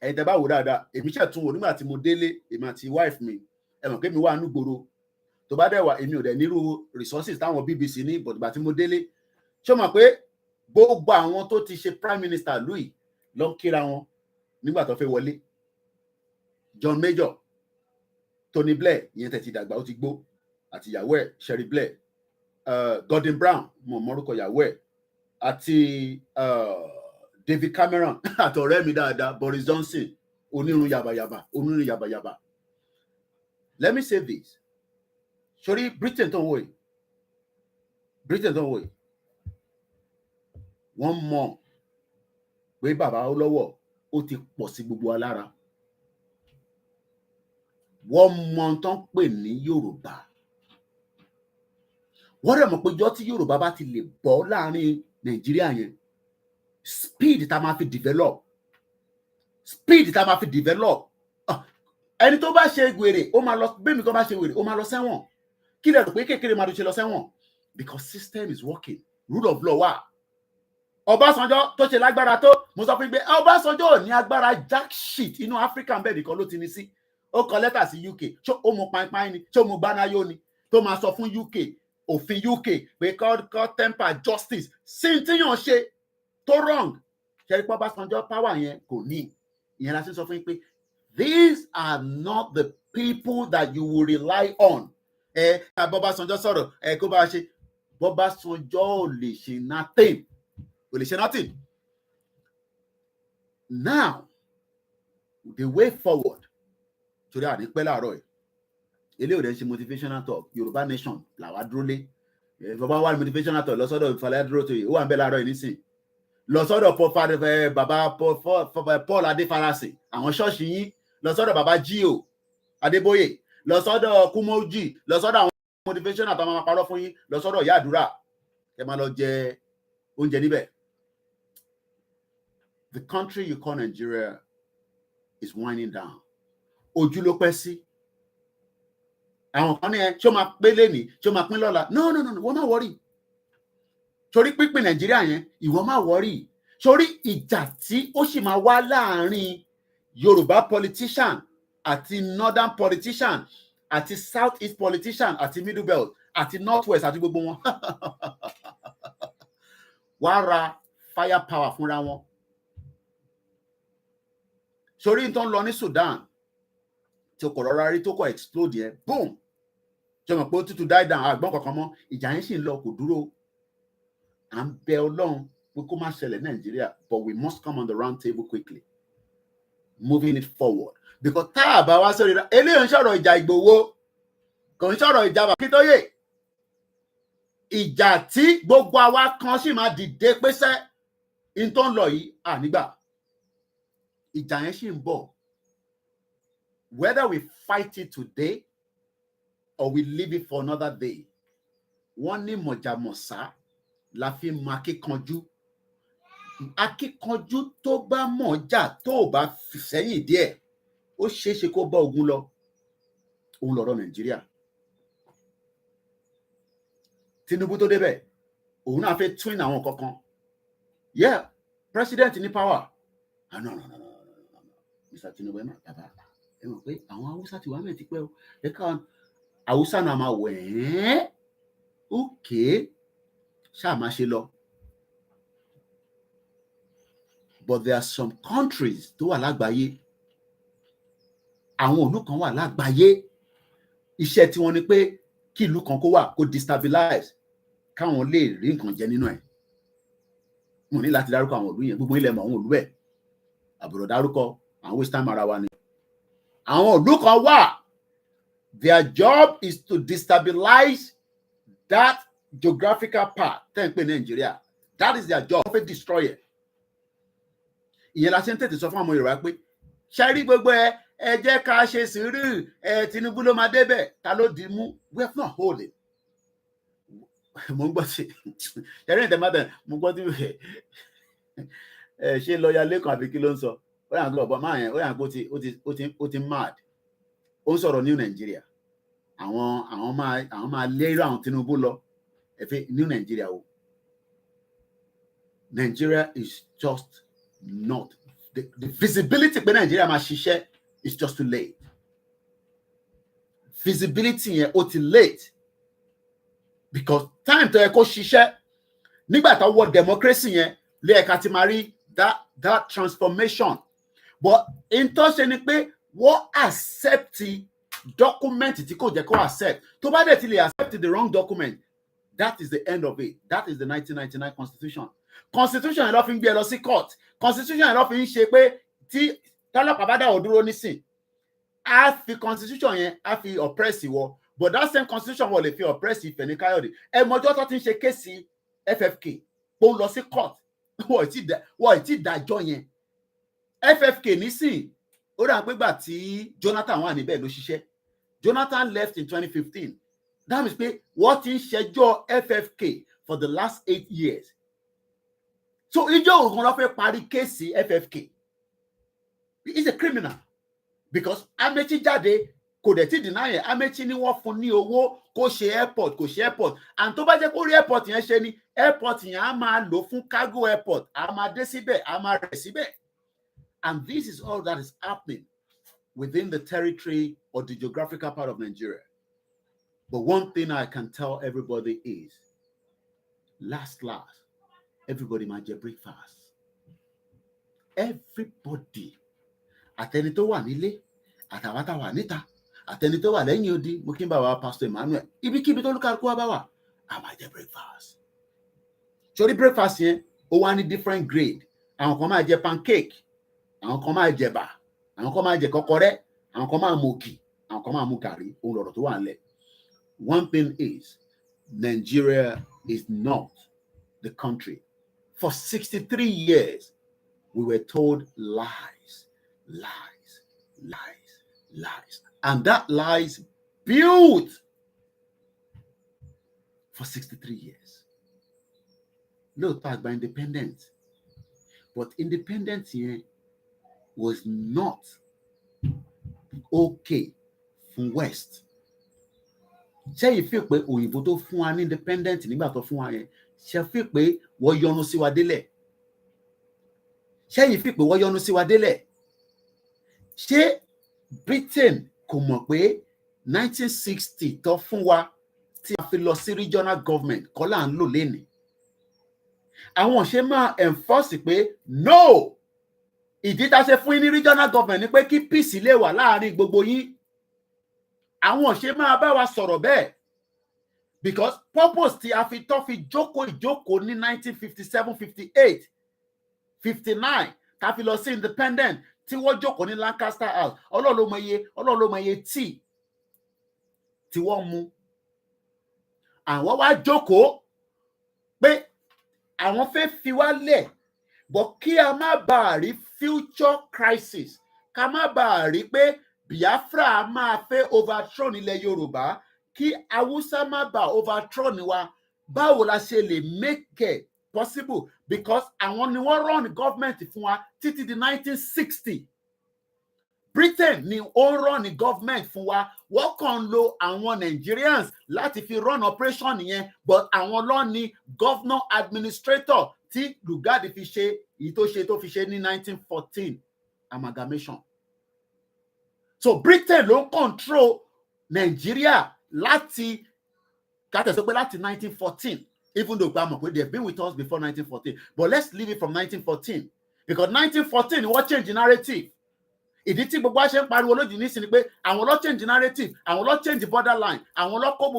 Ẹ̀dẹ̀ bá wò dáadáa, èmi ṣe tún wò nígbà tí mo délé, èmi àti wife mi, ẹ mọ̀ pé mi wà ní gbòòrò. Tó bá dẹ̀ wà, èmi ò dẹ̀ nírú resources táwọn BBC ní, but ìgbà tí mo délé, ṣé o mọ̀ pé gbogbo àwọn tó ti ṣe prime minister Louis ló ń kíra wọn nígbà tó fẹ́ wọlé. John Major, Tony Blair, ìyẹn tẹ̀ ti dàgbà ó ti gbó, àti ìyàwó ẹ̀ Sherry Blair, Gordon Brown, mo mọ̀rúkọ ìyàwó ẹ̀, àti David Cameron àtọ̀rẹ́ mi dáadáa Boris Johnson, onírun yàbàyàbà. Let me say this. Sorry, Britain tó ń wò yìí, wọ́n mọ̀ pé bàbá Awólọ́wọ̀ ó ti pọ̀ sí gbogbo wa lára. Wọ́n mọ̀ tán pè ní Yorùbá. Wọ́n rẹ̀ mọ̀ pé jọ́ tí Yorùbá bá ti lè bọ́ láàrin Nàìjíríà yẹn, speed tá máa fi develop, ẹni tó bá ṣe wèrè ó máa lọ, bẹ́ẹ̀ mi tó bá ṣe wèrè ó máa lọ sẹ́wọ̀n. Kí lẹ rò pé kékeré máa ṣe lọ sẹ́wọ̀n? Because system is working, rule of law wà. Ọbásanjọ́ tó ṣe lágbára tó, mo sọ fún pé Ọbásanjọ́ ò ní agbára jack shit inú Africa bẹ́ẹ̀ nìkan ló ti ní sí. Ó kọ lẹ́tà sí UK, ṣó ó mú pàìpàì ni, ṣó mú gbanáyó ni, tó máa sọ fún UK, òfin UK pé kọ́ temper justice sí tíyàn ṣe tó wrong. Ṣé ipá Ọbásanjọ́ power yẹn kò ní. Ìyẹn la ṣe sọ fún yín pé these are not the people that you will rely on. Ọbásanjọ́ sọ̀rọ̀ kó bá ṣe, Ọbásanjọ́ ò lè ṣe nothing. Now, the way forward, torí àní pẹ́ láàárọ̀ ẹ̀, eléyìí ò dẹ̀ ṣe motivational talk, Yorùbá nation làwa dúró lé. Bàbá wa motivational talk lọ́sọ́dọ̀ ìfàlẹ́ dúró tó yìí, ó wà ń bẹ láàárọ̀ yìí nísìn. Lọ́sọ́dọ̀ bàbá Paul Adéfarasì, àwọn ṣọ́ọ̀ṣì yín, lọ́sọ́dọ̀ bàbá Gio Adébóyè, lọ́sọ́dọ̀ Kúmọ́jì, lọ́sọ́dọ̀ àwọn motivational tó máa parọ́ fún yín, lọ́sọ́dọ̀ ìyá àdúrà, ẹ máa lọ jẹ oúnjẹ níbẹ̀. The country you call Nigeria is winding down. Ojú ló pẹ́ sí. Àwọn kan ní ṣé ó máa pé lénìí, ṣé ó máa pín lọ́la. No, wọ́n má worry. Torí pínpín Nàìjíríà yẹn, ìwọ má worry. Torí ìjà tí ó sì máa wá láàárín Yorùbá politician àti Northern politician àti South East politician àti Middle Belt àti North West àti gbogbo wọn. Wá ra fire power fúnra wọn. Sórí tó ń lọ ní Sudan tí o kò rọra rí tó kọ explode yẹn, boom, ṣe mọ̀ pé ó tútù die down, àgbọ̀n kankan mọ́, ìjà yẹn sì ń lọ kò dúró. À ń bẹ Ọlọ́run pé kó má ṣẹlẹ̀ Nàìjíríà, but we must come on the round table quickly, moving it forward. Because tá a bá wá sórí ra, eléyìí ń sọ̀rọ̀ ìjà Ìgbòho, kò ń sọ̀rọ̀ ìjà Akíntóyè. Ìjà tí gbogbo àwa kan sì máa dìde pésẹ́ in tó ń lọ yìí ànígbà. Ìjà yẹn sì ń bọ̀. Whether we fight it today or we leave it for another day, wọ́n ní mọ̀jàmọ̀sá la fi mọ akíkanjú. Akíkanjú tó bá mọ̀ọ́jà tó ò bá fi sẹ́yìn díẹ̀, ó ṣeé ṣe kó bá ogun lọ. Òun lọ̀rọ̀ Nàìjíríà. Tinubu tó débẹ̀, òun náà fẹ́ twin àwọn kankan. Yeah, president ní power. No. Mr. Tinubu ẹ má bàbá. Ẹ mọ̀ pé àwọn Haúsá ti wà mẹ́ẹ̀ ti pẹ́ o. Ẹ ká Haúsá náà máa wẹ̀ ẹ́. Okay, ṣáà máa ṣe lọ. But there are some countries tó wà lágbàáyé. Àwọn ìlú kan wà lágbàáyé. Iṣẹ́ tí wọ́n ní pé kí ìlú kan kó wà kó destabilize, káwọn lè rí nǹkan jẹ nínú ẹ̀. Mo ní láti dárúkọ àwọn ìlú yẹn, gbogbo ilẹ̀ mọ̀ àwọn ìlú ẹ̀. Àbúrò dárúkọ àwọn waste time ara wa ni. Àwọn ìlú kan wà, their job is to destabilize that geographical part tẹ́ ń pè Nàìjíríà. That is their job, to destroy it. Ìyẹn la ṣe ń tètè sọ fún àwọn Yorùbá pé ṣe rí gbogbo ẹ jẹ́ ká ṣe sùúrù, Tinubu ló máa débẹ̀, ta ló dì mú? We have not hold it. Mo ń gbọ́ sí ẹ̀rí ìtẹ̀mọ́tẹ̀, mo gbọ́ tí ṣe lọ́ọ̀yà lẹ́kàn àbí kí ló ń sọ. Ó yàn kó ọ̀bọ̀ máa yẹn, ó yàn kó ó ti mad. Ó ń sọ̀rọ̀ New Nigeria. Àwọn máa lérò àwọn Tinubu lọ. Ẹ̀fẹ̀ New Nigeria o. Nigeria is just not the visibility pé Nigeria máa ṣiṣẹ́ is just too late. Visibility yẹn ó ti late because time tó yẹ kó ṣiṣẹ́ nígbà tó wọ democracy yẹn lé ẹ̀ka ti máa rí that transformation. But in tó ṣe ni pé wọ́n accept document tí kò jẹ́ kó accept. Tó bá dẹ̀ ti lè accept the wrong document, that is the end of it. That is the 1999 constitution. Constitution yẹn ló fi ń gbé ẹ lọ sí court. Constitution yẹn ló fi ń ṣe pé tí tọ́lọ́pàá bá dá ò dúró nísìn, á fi constitution yẹn á fi oppress ìwọ, but that same constitution wọ́n lè fi oppress Fẹ́mi Káyọ̀dé. Ẹ mọjọ́ tó ti ń ṣe kéèsì FFK tó ń lọ sí court, wọ́n ì tí dájọ́ yẹn. FFK nísìn ó dà pé gbà tí Jonathan wà níbẹ̀ ló ṣiṣẹ́. Jonathan left in 2015. That means pé wọ́n ti ń ṣẹjọ́ FFK for the last 8 years. So ìjọ ògùn ló fẹ́ parí kéèsì FFK. He is a criminal because Amechi jáde kò dẹ̀ ti deny ẹ̀. Amechi ni wọ́n fún ní owó kó ṣe airport, and tó bá jẹ́ kó rí airport yẹn ṣe ni airport yẹn á máa lò fún cargo airport, á máa dé síbẹ̀, á máa rẹ̀ síbẹ̀. And this is all that is happening within the territory or the geographical part of Nigeria. But one thing I can tell everybody is, last, everybody might get breakfast. Everybody. Àtẹni tó wà nílé, àtàwọn tá wà níta, àtẹni tó wà lẹ́yìn odi, mo kí n bá wa Pastor Emmanuel. Ibikíbi tó lúkàlùkù wá bá wà, I might get breakfast. Sórí breakfast yẹn, ó wá ní different grade. Àwọn kan máa jẹ pancake, àwọn kan máa jẹ ẹ̀bà, àwọn kan máa jẹ kọ́kọ́rẹ́, àwọn kan máa mu ògì, àwọn kan máa mu gàrí. Òun lọ̀rọ̀ tó wà nílẹ̀. One thing is, Nigeria is not the country. For 63 years, we were told lies. And that lies built for 63 years. No talk about independence. But independence here was not okay from West. Ṣé yìí fi pé òyìnbó tó fún wa ní independent nígbà tó fún wa yẹn, ṣé fi pé wọ́n yọ́nú sí wa délẹ̀? Ṣé yìí fi pé wọ́n yọ́nú sí wa délẹ̀? Ṣé Britain kò mọ̀ pé 1960 tó fún wa tí a fi lọ sí regional government kọ́ là ń lò lénìí? Àwọn ṣe máa enforce pé no, ìdí tá a ṣe fún yín ní regional government ni pé kí peace lè wà láàrin gbogbo yín. Àwọn ṣe máa bá wa sọ̀rọ̀ bẹ́ẹ̀, because purpose tí a fi tó fi jókòó ìjókòó ní 1957, 58, 59 ká fi lọ sí independent tí wọ́n jókòó ní Lancaster House. Ọlọ́run ló mọ iye tí wọ́n mú. Àwọn wá jókòó pé àwọn fẹ́ fi wá lẹ̀, but kí a má bàa rí future crisis, ká má bàa rí pé Biafra máa fẹ́ overthrow ilẹ̀ Yorùbá, kí Hausa má bàa overthrow wa. Báwo la ṣe lè make it possible? Because àwọn ni wọ́n run government fún wa títí di 1960. Britain ni ó run government fún wa. Wọ́n kàn lo àwọn Nigerians láti fi run operation yẹn, but àwọn ló ní governor administrator tí Lugard fi ṣe èyí tó fi ṣe ní 1914 amalgamation. So Britain ló control Nigeria láti 1914, even though they've been with us before 1914. But let's leave it from 1914, because 1914 what change the narrative. Ìdí tí gbogbo àṣẹ ń pariwo lójú nísìn ni pé àwọn ló change the narrative, àwọn ló change the borderline, àwọn ló kó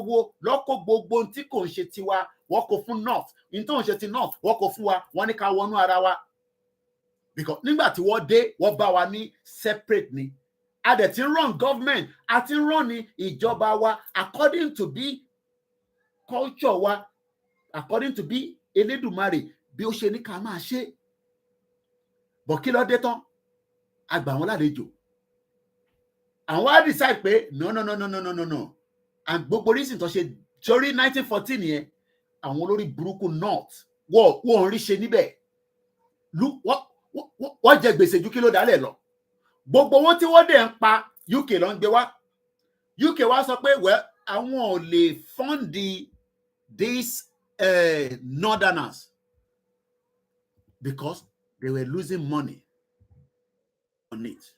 gbogbo tí kò ń ṣe tiwa, wọ́n kó fún north, in tó ń ṣe ti north, wọ́n kó fún wa, wọ́n ní ká wọnú ara wa. Because nígbà tí wọ́n dé, wọ́n bá wa ní separate ni. A dẹ̀ ti run government, a ti run ní ìjọba wa according to bí culture wa, according to bí Elédùmarè bí ó ṣe ní ká máa ṣe. But kí ló dé tán? A gbà wọ́n lálejò. Àwọn á decide pé no. And gbogbo reason tó ṣe torí 1914 yẹn, àwọn olórí burúkú north wọ́n rí ṣe níbẹ̀. Wọ́n jẹ gbèsè ju kí ló dálẹ̀ lọ. Gbogbo owó tí wọ́n dẹ̀ ń pa UK ló ń gbé wá. UK wá sọ pé àwọn ò lè fund these northerners because they were losing money on it.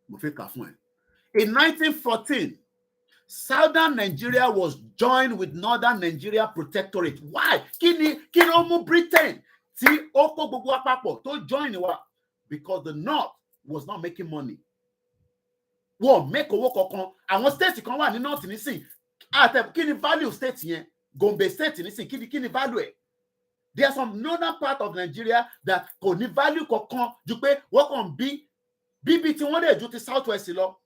Mo fẹ́ kà fún ẹ. In 1914, Southern Nigeria was joined with Northern Nigeria Protectorate. Why? Kí ló mú Britain tí ó kó gbogbo àpapọ̀ tó join wa? Because the North was not making money. wọ́n make owó kankan. Àwọn state kan wà ní north nísìn. Kí ni value state yẹn? Gombe state nísìn, kí ni value ẹ̀? There are some northern part of Nigeria that kò ní value kankan ju pé wọ́n kàn bíbí tí wọ́n lè ju ti south west lọ.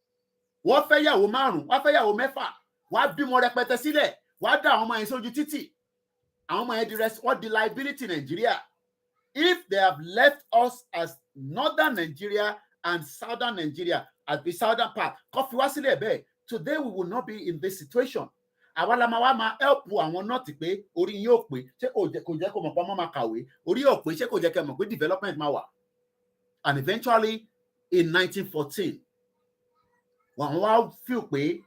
Wọ́n fẹ́ yàwó 5, wọ́n fẹ́ yàwó 6, wọ́n á bímọ rẹpẹtẹ sílẹ̀, wọ́n á dá àwọn ọmọ yẹn sójú títì. Àwọn ọmọ yẹn wọ́n di liability Nigeria. If they have left us as northern Nigeria and southern Nigeria, as the southern part, kó fi wá sílẹ̀ bẹ́ẹ̀, today we will not be in this situation. Àwa la máa help àwọn north pé orí yín ò pé, ṣé kò jẹ́ kó mọ̀ pé ọmọ máa kàwé, orí ò pé, ṣé kò jẹ́ kó mọ̀ pé development máa wà. And eventually in 1914, wọ́n wá feel pé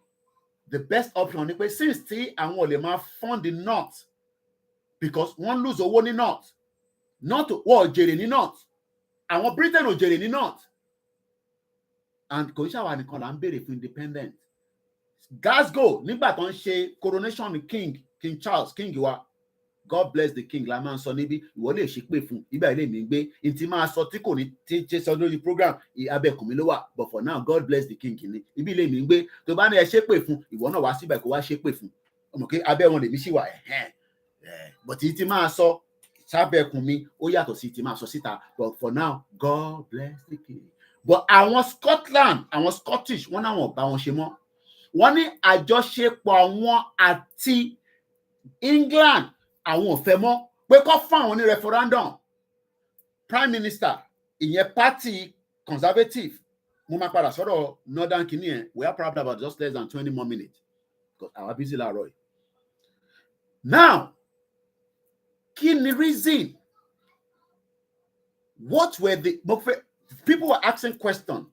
the best option ni pé since tí àwọn ò lè máa fund the north because wọ́n lose owó ní north, wọ́n ò jèrè ní north, àwọn Britain ò jèrè ní north, and kò ń ṣàwà nìkan là ń béèrè fún independent. Glasgow nígbà tó ń ṣe coronation King Charles, king wa, God bless the king la máa ń sọ níbí, ìwọ lè ṣépè fún ibà ilé mi gbé ìtì máa sọ tí kò ní tí ṣe sọ lórí program abẹ́kùnmí ló wà, but for now God bless the king ni ibi ilé mi gbé. Tó bá ní ẹ ṣépè fún, ìwọ náà wá síbẹ̀ kó wá ṣépè fún, ọmọ kí abẹ́ wọn lèmi sì wà but ìtì máa sọ sábẹ́kùn mi ó yàtọ̀ sí ìtì máa sọ síta, but for now God bless the king. But àwọn Scotland, àwọn Scottish, wọ́n náà wọ́n bá wọn ṣe mọ́. Wọ́n ní àjọṣepọ̀ àwọn àti England àwọn ò fẹ́ mọ́ pé kó fún àwọn ní referendum. Prime Minister ìyẹn party conservative, mo máa padà sọ̀rọ̀ northern kìíní ẹ̀, we are probably about just less than 20 more minutes because our busy láàárọ̀ yìí. Now kí ni reason? What were the people were asking questions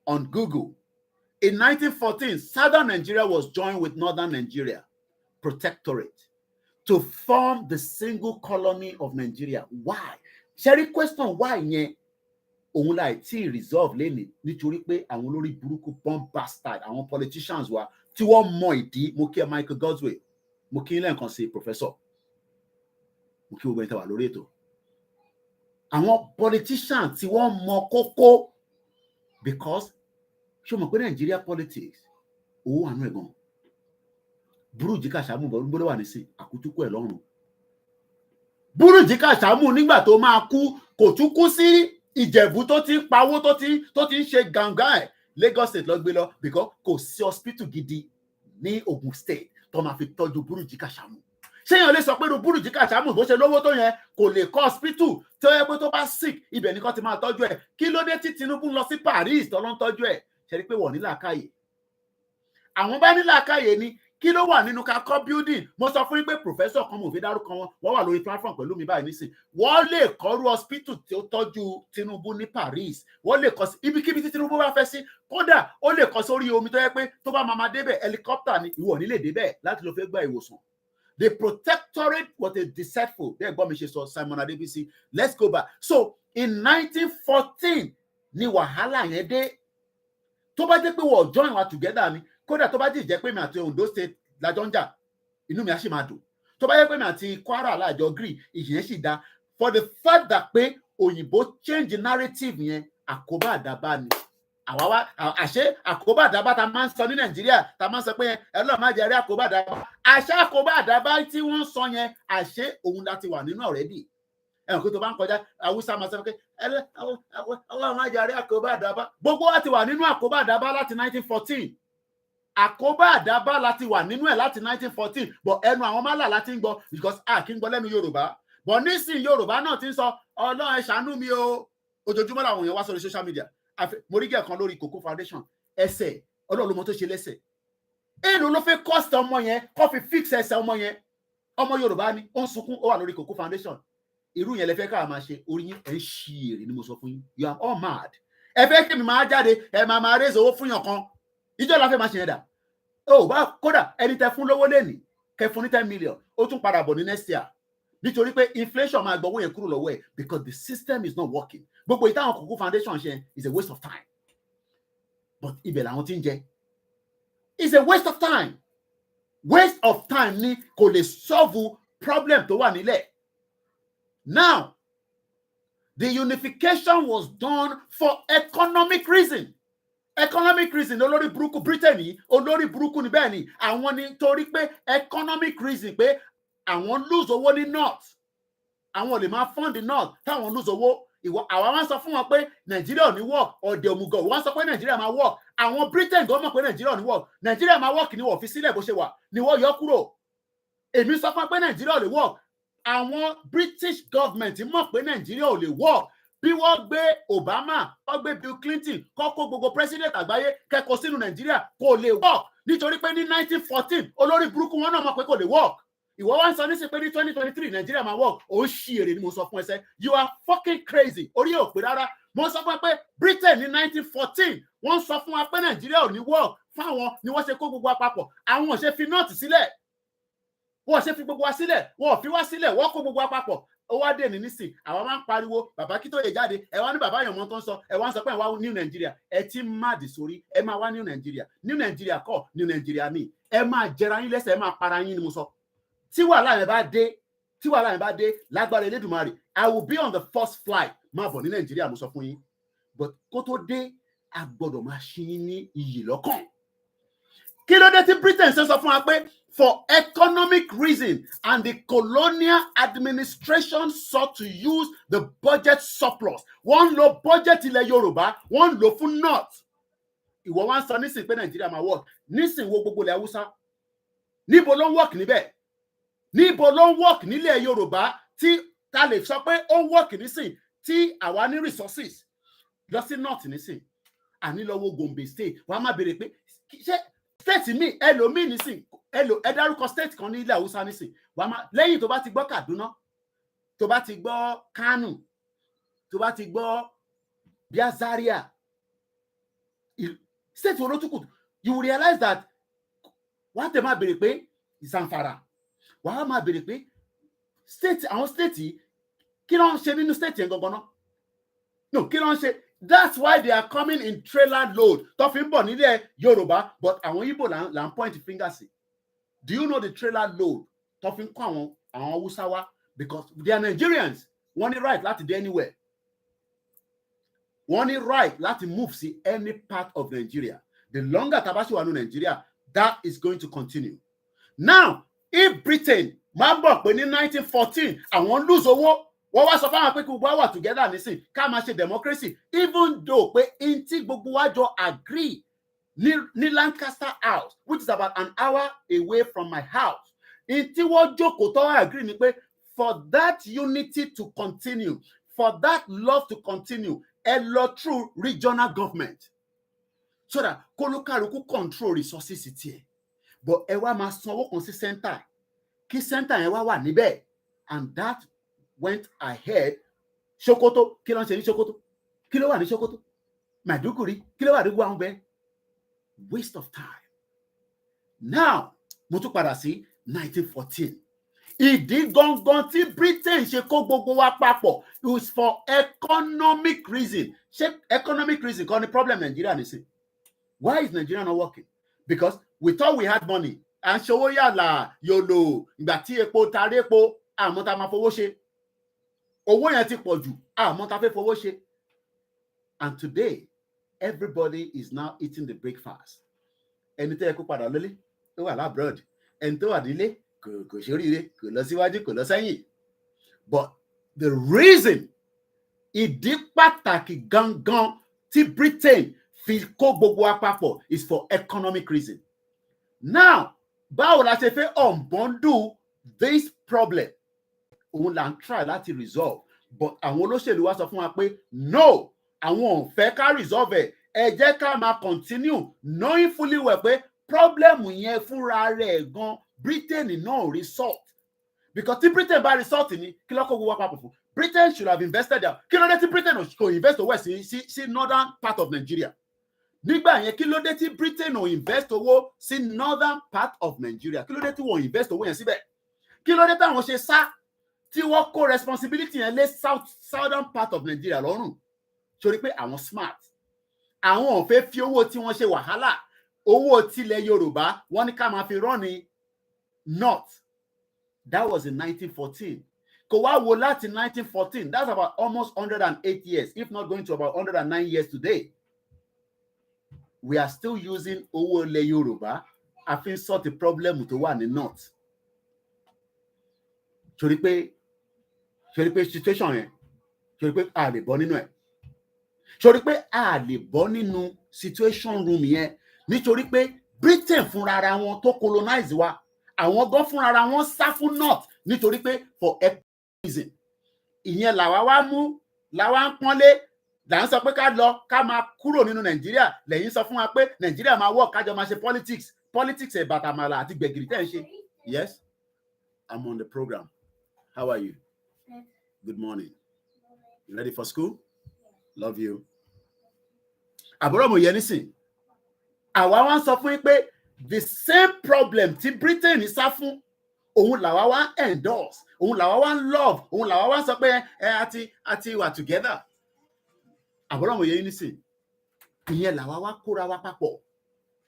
on Google. In 1914, southern Nigeria was joined with northern Nigeria protectorate to form the single colony of Nigeria. Why? Ṣẹ́rí question why yẹn òun láì tí resolve lẹ́nìí nítorí pé àwọn olórí burúkú bomb bastard àwọn politicians wa tí wọ́n mọ ìdí. Mo kí ẹ Michael Godsway, mo kí ilé nǹkan sí professor, mo kí gbogbo ẹni tẹ́ wà lórí ètò. Àwọn politicians tí wọ́n mọ kókó, because ṣé o mọ̀ pé Nigeria politics owó wà nú ẹ̀ gan. Burújí Kàṣámù bọ̀ ló wà nísìn, àkútúkú ẹ̀ lọ́rùn. Burújí Kàṣámù nígbà tó máa kú kò tún kú sí Ìjẹ̀bú tó ti ń pawó tó ti ń ṣe gàngán ẹ̀. Lagos state lọ gbé lọ because kò sí hospital gidi ní Ogun state tó máa fi tọ́jú Burújí Kàṣámù. Ṣé èèyàn lè sọ pé Burújí Kàṣámù bó ṣe lówó tó yẹn kò lè kọ́ hospital tó yẹ pé tó bá sick ibẹ̀ nìkan ti máa tọ́jú ẹ̀? Kí ló dé tí Tinubu lọ sí Paris tó lọ ń tọ́jú ẹ̀? Ṣe rí pé wọ́n ní làákàyè. Àwọn bá ní làákàyè ni kí ló wà nínú ká kọ́ building? Mo sọ fún yín pé professor kan mo fi dárúkọ wọn, wọ́n wà lórí platform pẹ̀lú mi báyìí nísìn. Wọ́n lè kọ́rú hospital tí ó tọ́jú Tinubu ní Paris. Wọ́n lè kọ́ sí ibikíbi tí Tinubu bá fẹ́ sí. Kódà ó lè kọ́ sórí omi tó yẹ pé tó bá máa débẹ̀ helicopter ni ìwọ ní lè débẹ̀ láti lọ fẹ́ gba ìwòsàn. The protectorate was a deceitful. Bẹ́ẹ̀ gbọ́ mi ṣe sọ Simon Adebisi. Let's go back. So in 1914 ni wàhálà yẹn dé. Tó bá jẹ́ pé wọ́n join wa together ni, kódà tó bá jẹ́ pé mi àti Ondo state lájọ ń jà, inú mi á sì máa dùn. Tó bá jẹ́ pé mi àti Kwara lájọ agree, ìyẹn sì dá. For the fact that pé òyìnbó change narrative yẹn, àkóbá àdábá ni. Àwa wá àṣé àkóbá àdábá ta máa ń sọ ní Nàìjíríà, ta máa ń sọ pé Ọlọ́run má jẹ́ rí àkóbá àdábá. Àṣé àkóbá àdábá tí wọ́n sọ yẹn, àṣé òun láti wà nínú already. Ẹ̀hùn kí tó bá ń kọjá, Awúsá máa sọ pé Ọlọ́run má jẹ́ rí àkóbá àdábá. Gbogbo wa ti wà nínú àkóbá àdábá láti 1914. Àkóbá àdábá láti wà nínú ẹ̀ láti 1914, but ẹnu àwọn málà láti ń gbọ́ because kí ń gbọ́ lẹ́nu Yorùbá. But nísìnyí Yorùbá náà ti ń sọ Ọlọ́run ẹ ṣàánú mi o. Ojoojúmọ́ làwọn èèyàn wá sórí social media. Mo rí gẹ̀ kan lórí Koko Foundation. Ẹsẹ̀ Ọlọ́run ló mọ tó ṣe lẹ́sẹ̀. Èlò ló fẹ́ cost ọmọ yẹn kó fi fix ẹsẹ̀ ọmọ yẹn. Ọmọ Yorùbá ni ó ń sunkún, ó wà lórí Koko Foundation. Irú yẹn lẹ fẹ́ ká máa ṣe, orí yín ẹ̀ ń ṣí èrè ni mo sọ fún yín. You are all mad. Ẹ fẹ́ kí mi máa jáde, ẹ máa raise owó fún yàn kan. Ìjọ la fẹ́ máa ṣe yẹn dà. Bá kódà ẹni tẹ fún lówó lẹ́nìí, kẹ fún ní 10 million, ó tún padà bọ̀ ní next year. Nítorí pé inflation máa gbọ́wọ́ yẹn kúrò lọ́wọ́ ẹ̀ because the system is not working. Gbogbo ìtàwọn Koko Foundation ṣe is a waste of time. But ibẹ̀ làwọn ti ń jẹ. It's a waste of time. Waste of time ni kò lè solve problem tó wà nílẹ̀. Now, the unification was done for economic reason. economic reason olórí burúkú Britain yìí olórí burúkú ni bẹ́ẹ̀ ni àwọn ni torí pé economic reason pé àwọn lose owó ní north àwọn lè máa fund the north táwọn lose owó àwa wá sọ fún wọn pé Nàìjíríà ò ní work ọ̀dẹ̀ òmùgọ̀ wọ́n sọ pé Nàìjíríà máa work àwọn Britain gan mọ̀ pé Nàìjíríà ò ní work Nàìjíríà máa work ni wọ́n fi sílẹ̀ bó ṣe wà ni wọ́n yọ kúrò èmi sọ fún pé Nàìjíríà ò lè work àwọn British government mọ̀ pé Nàìjíríà ò lè work bí wọ́n gbé Obama wọ́n gbé Bill Clinton kọ́kọ́ gbogbo president àgbáyé kẹ́kọ̀ọ́ sínú Nàìjíríà kò lè work nítorí pé ní 1914 olórí burúkú wọn náà mọ̀ pé kò lè work ìwọ wá ń sọ nísìnyí pé ní 2023 Nàìjíríà máa work ó ń ṣí èrè ni mo sọ fún ẹsẹ you are fucking crazy orí ò pé rárá mo sọ fún ẹ pé Britain ní 1914 wọ́n sọ fún wa pé Nàìjíríà ò ní work fáwọn ni wọ́n ṣe kó gbogbo àpapọ̀ àwọn ò ṣe fi north sílẹ̀ wọ́n ṣe fi gbogbo wa sílẹ̀ wọ́n ò fi wá sílẹ̀ wọ́n kó gbogbo àpapọ̀ ó wá dé ní nísìn àwọn máa ń pariwo bàbá kí tó yẹ jáde ẹ wá ní bàbá yàn mọ́ tó ń sọ ẹ wá ń sọ pé ẹ wá new Nigeria ẹ ti máàdì sórí ẹ máa wá new Nigeria kọ́ new Nigeria mi ẹ máa jẹra yín lẹ́sẹ̀ ẹ máa para yín ni mo sọ tí wàhálà yẹn bá dé lágbára Elédùmarè I will be on the first flight máa bọ̀ ní Nàìjíríà mo sọ fún yín but kó tó dé a gbọ́dọ̀ máa ṣí yín ní iyì lọ́kàn kí ló dé tí Britain ṣe sọ fún wa pé for economic reason and the colonial administration sought to use the budget surplus wọ́n lo budget ilẹ̀ Yorùbá wọ́n lò fún north ìwọ wá ń sọ nísìn pé Nàìjíríà máa work nísìn wo gbogbo ilẹ̀ Haúsá níbo ló ń work níbẹ̀ níbo ló ń work nílẹ̀ Yorùbá tí ta lè sọ pé ó ń work nísìn tí àwa ní resources lọ sí north nísìn àní lọ́wọ́ Gombe state wàá má béèrè pé ṣé state mi ẹlòmíì nísìn ẹ dárúkọ state kan ní ilẹ̀ Haúsá nísìn wàá má lẹ́yìn tó bá ti gbọ́ Kaduna tó bá ti gbọ́ Kano tó bá ti gbọ́ bíi Zaria state wo ló tún kù you will realize that wàá tẹ̀ máa béèrè pé Zamfara wàá máa béèrè pé state àwọn state yìí kí ló ń ṣe nínú state yẹn gangan náà no kí ló ń ṣe that's why they are coming in trailer load tó fi ń bọ̀ nílẹ̀ Yorùbá but àwọn Igbo là ń point finger sí do you know the trailer load tó fi ń kó àwọn Hausa wá because they are Nigerians wọ́n ní right láti dé anywhere wọ́n ní right láti move sí any part of Nigeria the longer tá bá ṣì wà ní Nigeria that is going to continue now if Britain máa ń bọ̀ pé ní 1914 àwọn lose owó wọ́n wá sọ fáwọn pé kí gbogbo wa wà together nísìn ká máa ṣe democracy even though pé in tí gbogbo wa jọ agree ní Lancaster House which is about an hour away from my house in tí wọ́n jókòó tó agree ni pé for that unity to continue for that love to continue ẹ lọ through regional government so that kólúkàlùkù control resources tiẹ̀ but ẹ wá máa sanwó kan sí center kí center yẹn wá wà níbẹ̀ and that went ahead Sokoto kí ló ń ṣe ní Sokoto kí ló wà ní Sokoto Maiduguri kí ló wà ní gbogbo àwọn bẹ́ẹ̀ waste of time now mo tún padà sí 1914 ìdí gangan tí Britain ṣe kó gbogbo wa papọ̀ it was for economic reason ṣé economic reason kọ́ ni problem Nigeria nìsín why is Nigeria not working because we thought we had money à ń ṣòwò yàrá yòlò ìgbà tí epo tarí epo àmọ́ tá a máa fowó ṣe owó yẹn ti pọ̀ jù àmọ́ tá a fẹ́ fowó ṣe and today everybody is now eating the breakfast ẹni tẹ́ ẹ kó padà lólé tó wà lábroad ẹni tó wà nílé kò ṣe oríire kò lọ síwájú kò lọ sẹ́yìn but the reason ìdí pàtàkì gangan tí Britain fi kó gbogbo wa papọ̀ is for economic reason now báwo la ṣe fẹ́ unbundle this problem òun là ń try láti resolve but àwọn olóṣèlú wa sọ fún wa pé no àwọn ò fẹ́ ká resolve ẹ jẹ́ ká máa continue knowing fully well pé problem yẹn fúnra rẹ̀ gan Britain náà result because tí Britain bá result ni kí ló kó gbogbo wa papọ̀ fún Britain should have invested there kí ló dé tí Britain kò invest owó sí northern part of Nigeria nígbà yẹn kí ló dé tí Britain ò invest owó sí northern part of Nigeria kí ló dé tí wọ́n invest owó yẹn síbẹ̀ kí ló dé táwọn ṣe sá tí wọ́n kó responsibility yẹn lé southern part of Nigeria lọ́rùn torí pé àwọn smart àwọn ò fẹ́ fi owó tí wọ́n ṣe wàhálà owó tilẹ̀ Yorùbá wọ́n ní ká máa fi run ní north that was in 1914 kò wá wo láti 1914 that's about almost 108 years if not going to about 109 years today we are still using owó ilẹ̀ Yorùbá a fi ń sort the problem tó wà ní north. Torí pé situation yẹn, torí pé a lè bọ́ nínú ẹ̀. Torí pé a lè bọ́ nínú situation room yẹn nítorí pé Britain fúnra ara wọn tó colonize wa, àwọn gan fúnra ara wọn sá fún north nítorí pé for reason. Ìyẹn làwa wá mú, làwa ń pọ́nlé, là ń sọ pé ká lọ ká máa kúrò nínú Nàìjíríà, lẹ́yìn sọ fún wa pé Nàìjíríà máa work kájọ máa ṣe politics ẹ̀ bàtàmàlà àti gbẹ̀gìrì tẹ́ ń ṣe. Yes, I'm on the program. How are you? Good morning. You ready for school? Love you. Àbúrò mo yẹ nísìn. Àwa wá ń sọ fún yín pé the same problem tí Britain sá fún, òun làwa wá endorse, òun làwa wá love, òun làwa wá sọ pé àti wà together. Àbúrò mo yẹ nísìn. Ìyẹn làwa wá kóra wa papọ̀.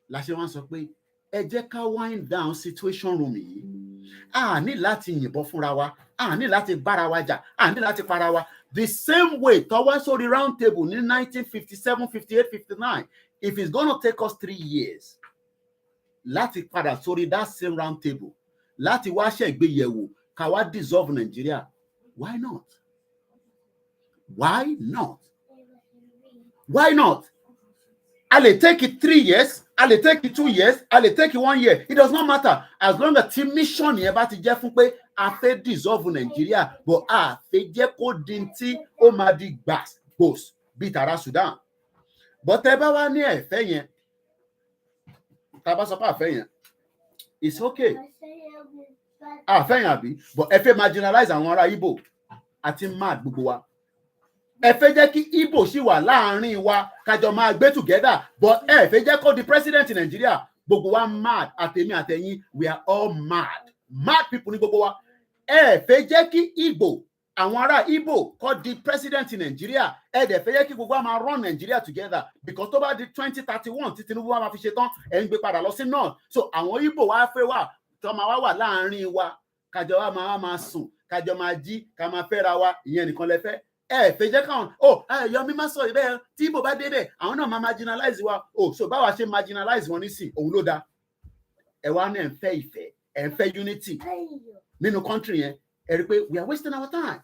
La ṣe wá sọ pé ẹ jẹ́ ká wind down situation room yìí. A ní láti yìnbọn fúnra wa, a ní láti bára wa jà, a ní láti para wa. The same way tọ́wọ́ sórí round table ní 1957, 58, 59. If it's going to take us 3 years láti padà sórí that same round table, láti wá ṣègbéyẹ̀wò ká wá dissolve Nigeria, why not? Why not? Why not? I will take it 3 years, I will take it 2 years, I will take it 1 year. It does not matter. As long as the mission yẹn bá ti jẹ́ fún pé a fẹ́ dissolve Nigeria, but a fẹ́ jẹ́ kó di tí ó máa di gbàgbós bí tara Sudan. But ẹ bá wá ní ẹ̀fẹ́ yẹn, tá bá sọ pé àfẹ́ yẹn, it's okay. Àfẹ́ yẹn àbí, but ẹ fẹ́ marginalize àwọn ará Igbo àti mad gbogbo wa. Ẹ fẹ́ jẹ́ kí Igbo ṣì wà láàrin wa kájọ máa gbé together, but ẹ fẹ́ jẹ́ kó di president in Nigeria. Gbogbo wa mad, àtèmi àtẹ̀yin, we are all mad. Mad people ní gbogbo wa. Ẹ fẹ́ jẹ́ kí Igbo, àwọn ará Igbo kó di president in Nigeria. Ẹ dẹ̀ fẹ́ jẹ́ kí gbogbo wa máa run Nigeria together, because tó bá di 2031 tí Tinubu wa máa fi ṣe tán, ẹ̀ ń gbé padà lọ sí north. So àwọn Igbo wa fẹ́ wà, tó máa wà láàrin wa, kájọ wa máa sùn, kájọ máa jí, ká máa fẹ́ra wa, ìyẹn nìkan lẹ fẹ́. Ẹ fẹ́ jẹ́ káwọn Yomi má sọ ìbẹ́ tí Igbo bá débẹ̀ àwọn náà máa marginalize wa. So báwa ṣe marginalize wọn nísìn òun ló dáa. Ẹ wá ní ẹ̀ ń fẹ́ ìfẹ́, ẹ̀ ń fẹ́ unity nínú country yẹn. Ẹ rí pé we are wasting our time.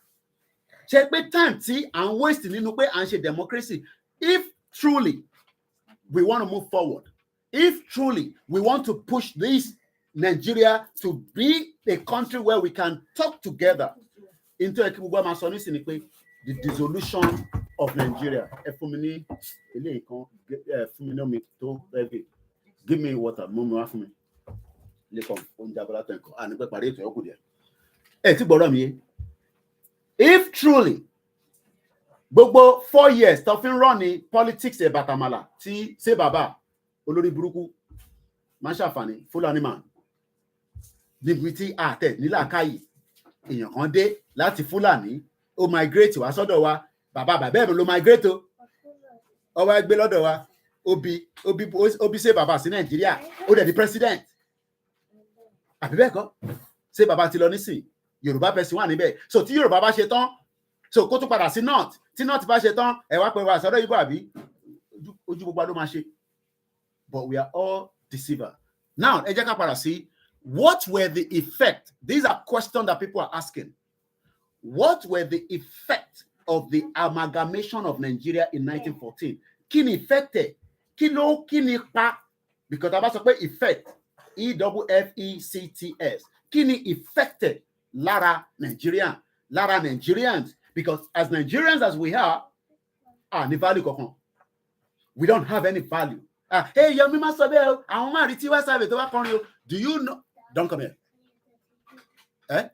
Ṣé pé time tí à ń waste nínú pé à ń ṣe democracy. If truly we want to move forward, if truly we want to push this Nigeria to be a country where we can talk together into a gbogbo máa sọ nísìn ni pé the dissolution of Nigeria. Fún mi ní ilé ìkan, fún mi ní omi tó heavy. Give me water, mú mi wá fún mi. Lẹ́kọ̀ọ́ oúnjẹ abọ́lá tó nǹkan. À ní pẹ́ parí ètò ẹ̀kú díẹ̀. Ẹ ti gbọ́dọ̀ mi yé. If truly gbogbo 4 years tó fi ń run ní politics ẹ̀ bàtàmàlà tí ṣé bàbá olórí burúkú máa ń ṣàǹfààní Fulani man níbi tí àtẹ̀ nílàkàyè èèyàn kan dé láti Fulani ó migrate wá sọ́dọ̀ wa, bàbá ẹ̀ ló migrate ó wá gbé lọ́dọ̀ wa, ó bí ṣé bàbá sí Nàìjíríà, ó dẹ̀ di president. Àbí bẹ́ẹ̀ kọ́, ṣé bàbá ti lọ nísìn, Yorùbá person wà níbẹ̀. So tí Yorùbá bá ṣe tán, so kó tún padà sí north, tí north bá ṣe tán, ẹ wá pé wá sọ́dọ̀ Igbo àbí ojú gbogbo ló máa ṣe. But we are all deceiver. Now ẹ jẹ́ ká padà sí what were the effect? These are questions that people are asking. What were the effect of the amalgamation of Nigeria in 1914? Kí ni effect ẹ̀? Kí ni pa? Because tá bá sọ pé effect, EFFECTS. Kí ni effect ẹ̀ lára Nigerian, lára Nigerians? Because as Nigerians as we are ní value kankan. We don't have any value. Hey, Yomi má sọ bẹ́ẹ̀ o, àwọn máa rí tí wá sábẹ̀ tó wá kọrin o. Do you know? Don't come here. Eh?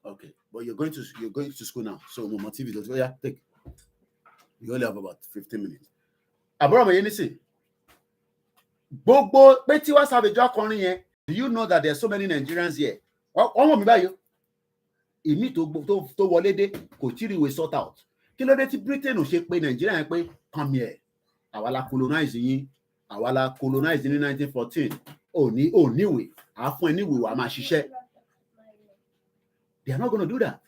Okay, but you're going to school now. So Mama TV does. Yeah, take. You only have about 15 minutes. Àbúrò mi yé nísìn. Gbogbo pé tí wá sábẹ̀ jọ kọrin yẹn. Do you know that there are so many Nigerians here? Wọ́n mọ̀ mí báyìí. Ìmí tó wọlé dé kò tí rí ìwé sort out. Kí ló dé tí Britain ò ṣe pé Nigeria yẹn pé come here. Àwa la colonize yín. Àwa la colonize ní 1914. Ò níwèé. À fún ẹ níwèé wà máa ṣiṣẹ́. They are not going to do that.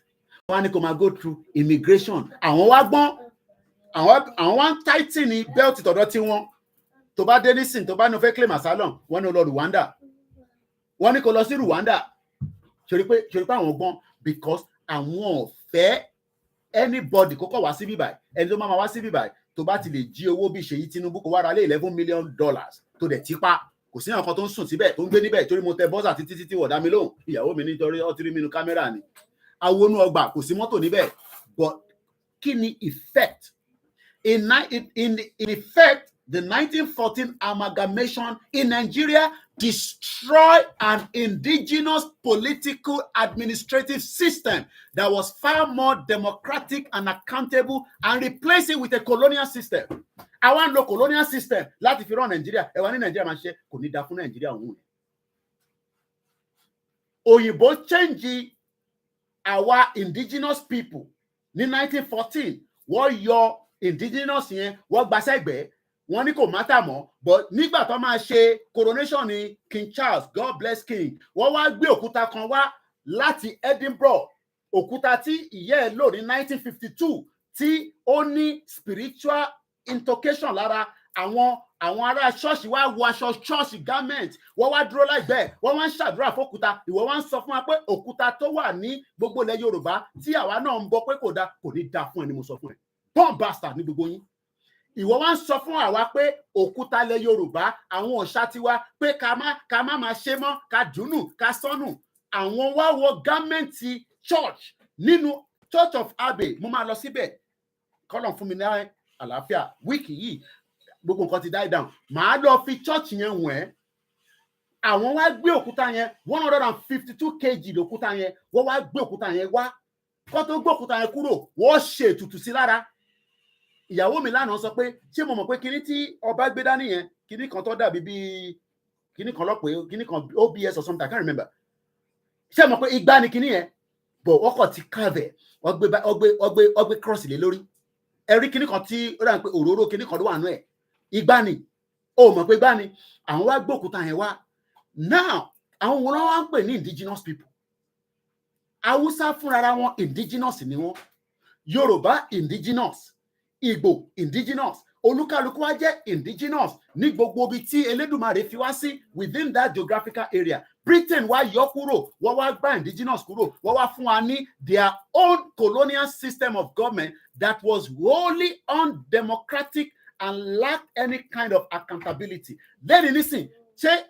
Wọ́n á ní kó máa go through immigration. Àwọn wá gbọ́n. Àwọn wá ń tighten ní belt tọ̀dọ̀ tí wọ́n. tó bá dé nísìn tó bá ní o fẹ́ claim asylum wọ́n ní o lọ Rwanda, wọ́n ní kó lọ sí Rwanda. Ṣorí pé àwọn gbọ́n because àwọn ò fẹ́ anybody kó kọ̀ wá sí bíbáyìí. Ẹni tó máa wá sí bíbáyìí tó bá ti lè jí owó bí Ṣèyí Tinubu kó wá ra lé $11 million tó dẹ̀ tipa, kò sí nǹkan tó ń sùn síbẹ̀ tó ń gbé níbẹ̀ torí mo tẹ bọ́sà títí wọ̀dá mi lóhùn, ìyàwó mi nítorí ó ti rí mi nínú kámẹ́rà ni. Awonú ọgbà kò sí mọ́tò níbẹ̀, but kí ni effect? In effect, the 1914 amalgamation in Nigeria destroyed an indigenous political administrative system that was far more democratic and accountable and replaced it with a colonial system. I want no colonial system. Láti fi rán Nigeria, ẹ wá ní Nigeria máa ṣe kò ní dá fún Nigeria òun. Òyìnbó change our indigenous people ní 1914. Wọ́n yọ indigenous yẹn, wọ́n gba sẹ́gbẹ̀ẹ́, wọ́n ní kò mátà mọ́, but nígbà tó máa ṣe coronation ní King Charles, God bless King, wọ́n wá gbé òkúta kan wá láti Edinburgh, òkúta tí ìyá ẹ̀ lò ní 1952 tí ó ní spiritual intocation lára. Àwọn ará ṣọ́ọ̀ṣì wá wọ aṣọ ṣọ́ọ̀ṣì garment, wọ́n wá dúró láìbẹ̀, wọ́n wá ń ṣàdúrà fókúta. Ìwọ wá ń sọ fún wa pé òkúta tó wà ní gbogbo ilẹ̀ Yorùbá tí àwa náà ń bọ pé kò ní dá fún ẹ ni mo sọ fún ẹ. Born bastard ní gbogbo yín. Ìwọ wá ń sọ fún àwa pé òkúta ilẹ̀ Yorùbá, àwọn òòṣà tiwa pé ká má máa ṣe mọ́, ká dùnú, ká sọ́nù. Àwọn wá wọ gámẹ́ǹtì church nínú Church of Abbey. Mo máa lọ síbẹ̀. Kọ́lọ̀ fún mi ní àlàáfíà. Wíìkì yìí gbogbo nǹkan ti die down. Màá lọ fi church yẹn wọ̀n ẹ́. Àwọn wá gbé òkúta yẹn 152 kg lòkúta yẹn. Wọ́n wá gbé òkúta yẹn wá. Kó tó gbé òkúta yẹn kúrò, wọ́n ṣe ètùtù sí lára. Ìyàwó mi lánàá sọ pé ṣé mo mọ̀ pé kíní tí ọba gbé dání yẹn, kíní kan tó dàbí bí kíní kan lọ́pẹ́, kíní kan OBS or something, I can't remember. Ṣé mo pé igbá ni kíní yẹn? Bọ̀ ọkọ̀ ti carve, ọgbẹ́ cross lé lórí. Ẹ̀rí kíní kan tí ó dà pé òróró kíní kan ló wà nú ẹ̀. Igbá ni. Ó mọ̀ pé igbá ni. Àwọn wá gbé òkúta yẹn wá. Now, àwọn wọn wá ń pè ní indigenous people. Hausa fúnra wọn indigenous ni wọn. Yorùbá indigenous. Igbo indigenous. Olúkálùkù wá jẹ́ indigenous ní gbogbo ibi tí Elédùmarè fi wá sí within that geographical area. Britain wá yọ kúrò, wọ́n wá gbá indigenous kúrò, wọ́n wá fún wa ní their own colonial system of government that was wholly undemocratic and lacked any kind of accountability. Lẹ́yìn nísìn, ṣé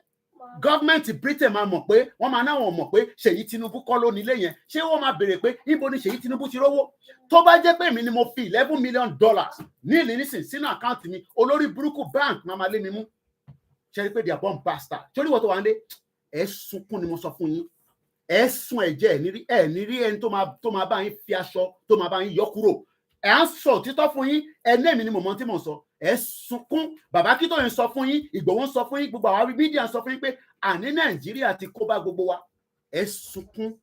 gọ́ọ̀mẹ̀ntì Britain máa mọ̀ pé wọ́n máa náwọn mọ̀ pé Ṣèyí Tinubu kọ́ ló nílé yẹn? Ṣé wọ́n máa béèrè pé níbo ni Ṣèyí Tinubu ti rówó? Tó bá jẹ́ pé èmi ni mo fi $11 million ní ìlú nísìn sínú àkáǹtì mi, olórí burúkú bank máa lé mi mú. Ṣé rí pé they are born bastard? Torí wọ́n tó wà ń dé, ẹ sunkún ni mo sọ fún yín. Ẹ sun ẹ̀jẹ̀ ẹ̀ ní rí ẹni tó máa bá yín fi aṣọ tó máa bá yín yọ kúrò. Ẹ á sọ títọ́ fún yín, ẹnẹ́mi ni mo mọ̀ tí mo sọ. Ẹ sunkún. Bàbá kí tó yẹn sọ fún yín, Ìgbòho sọ fún yín, gbogbo àwọn mídíà sọ fún yín pé àní Nàìjíríà ti kó bá gbogbo wa. Ẹ sunkún.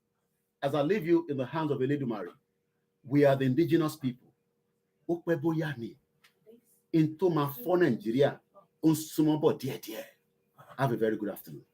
As I leave you in the hands of Elédùmarè, we are the indigenous people. Ó pẹ́ bóyá ni. In tó máa fọ́ Nàìjíríà, ó ń súnmọ́ bọ̀ díẹ̀díẹ̀. Have a very good afternoon.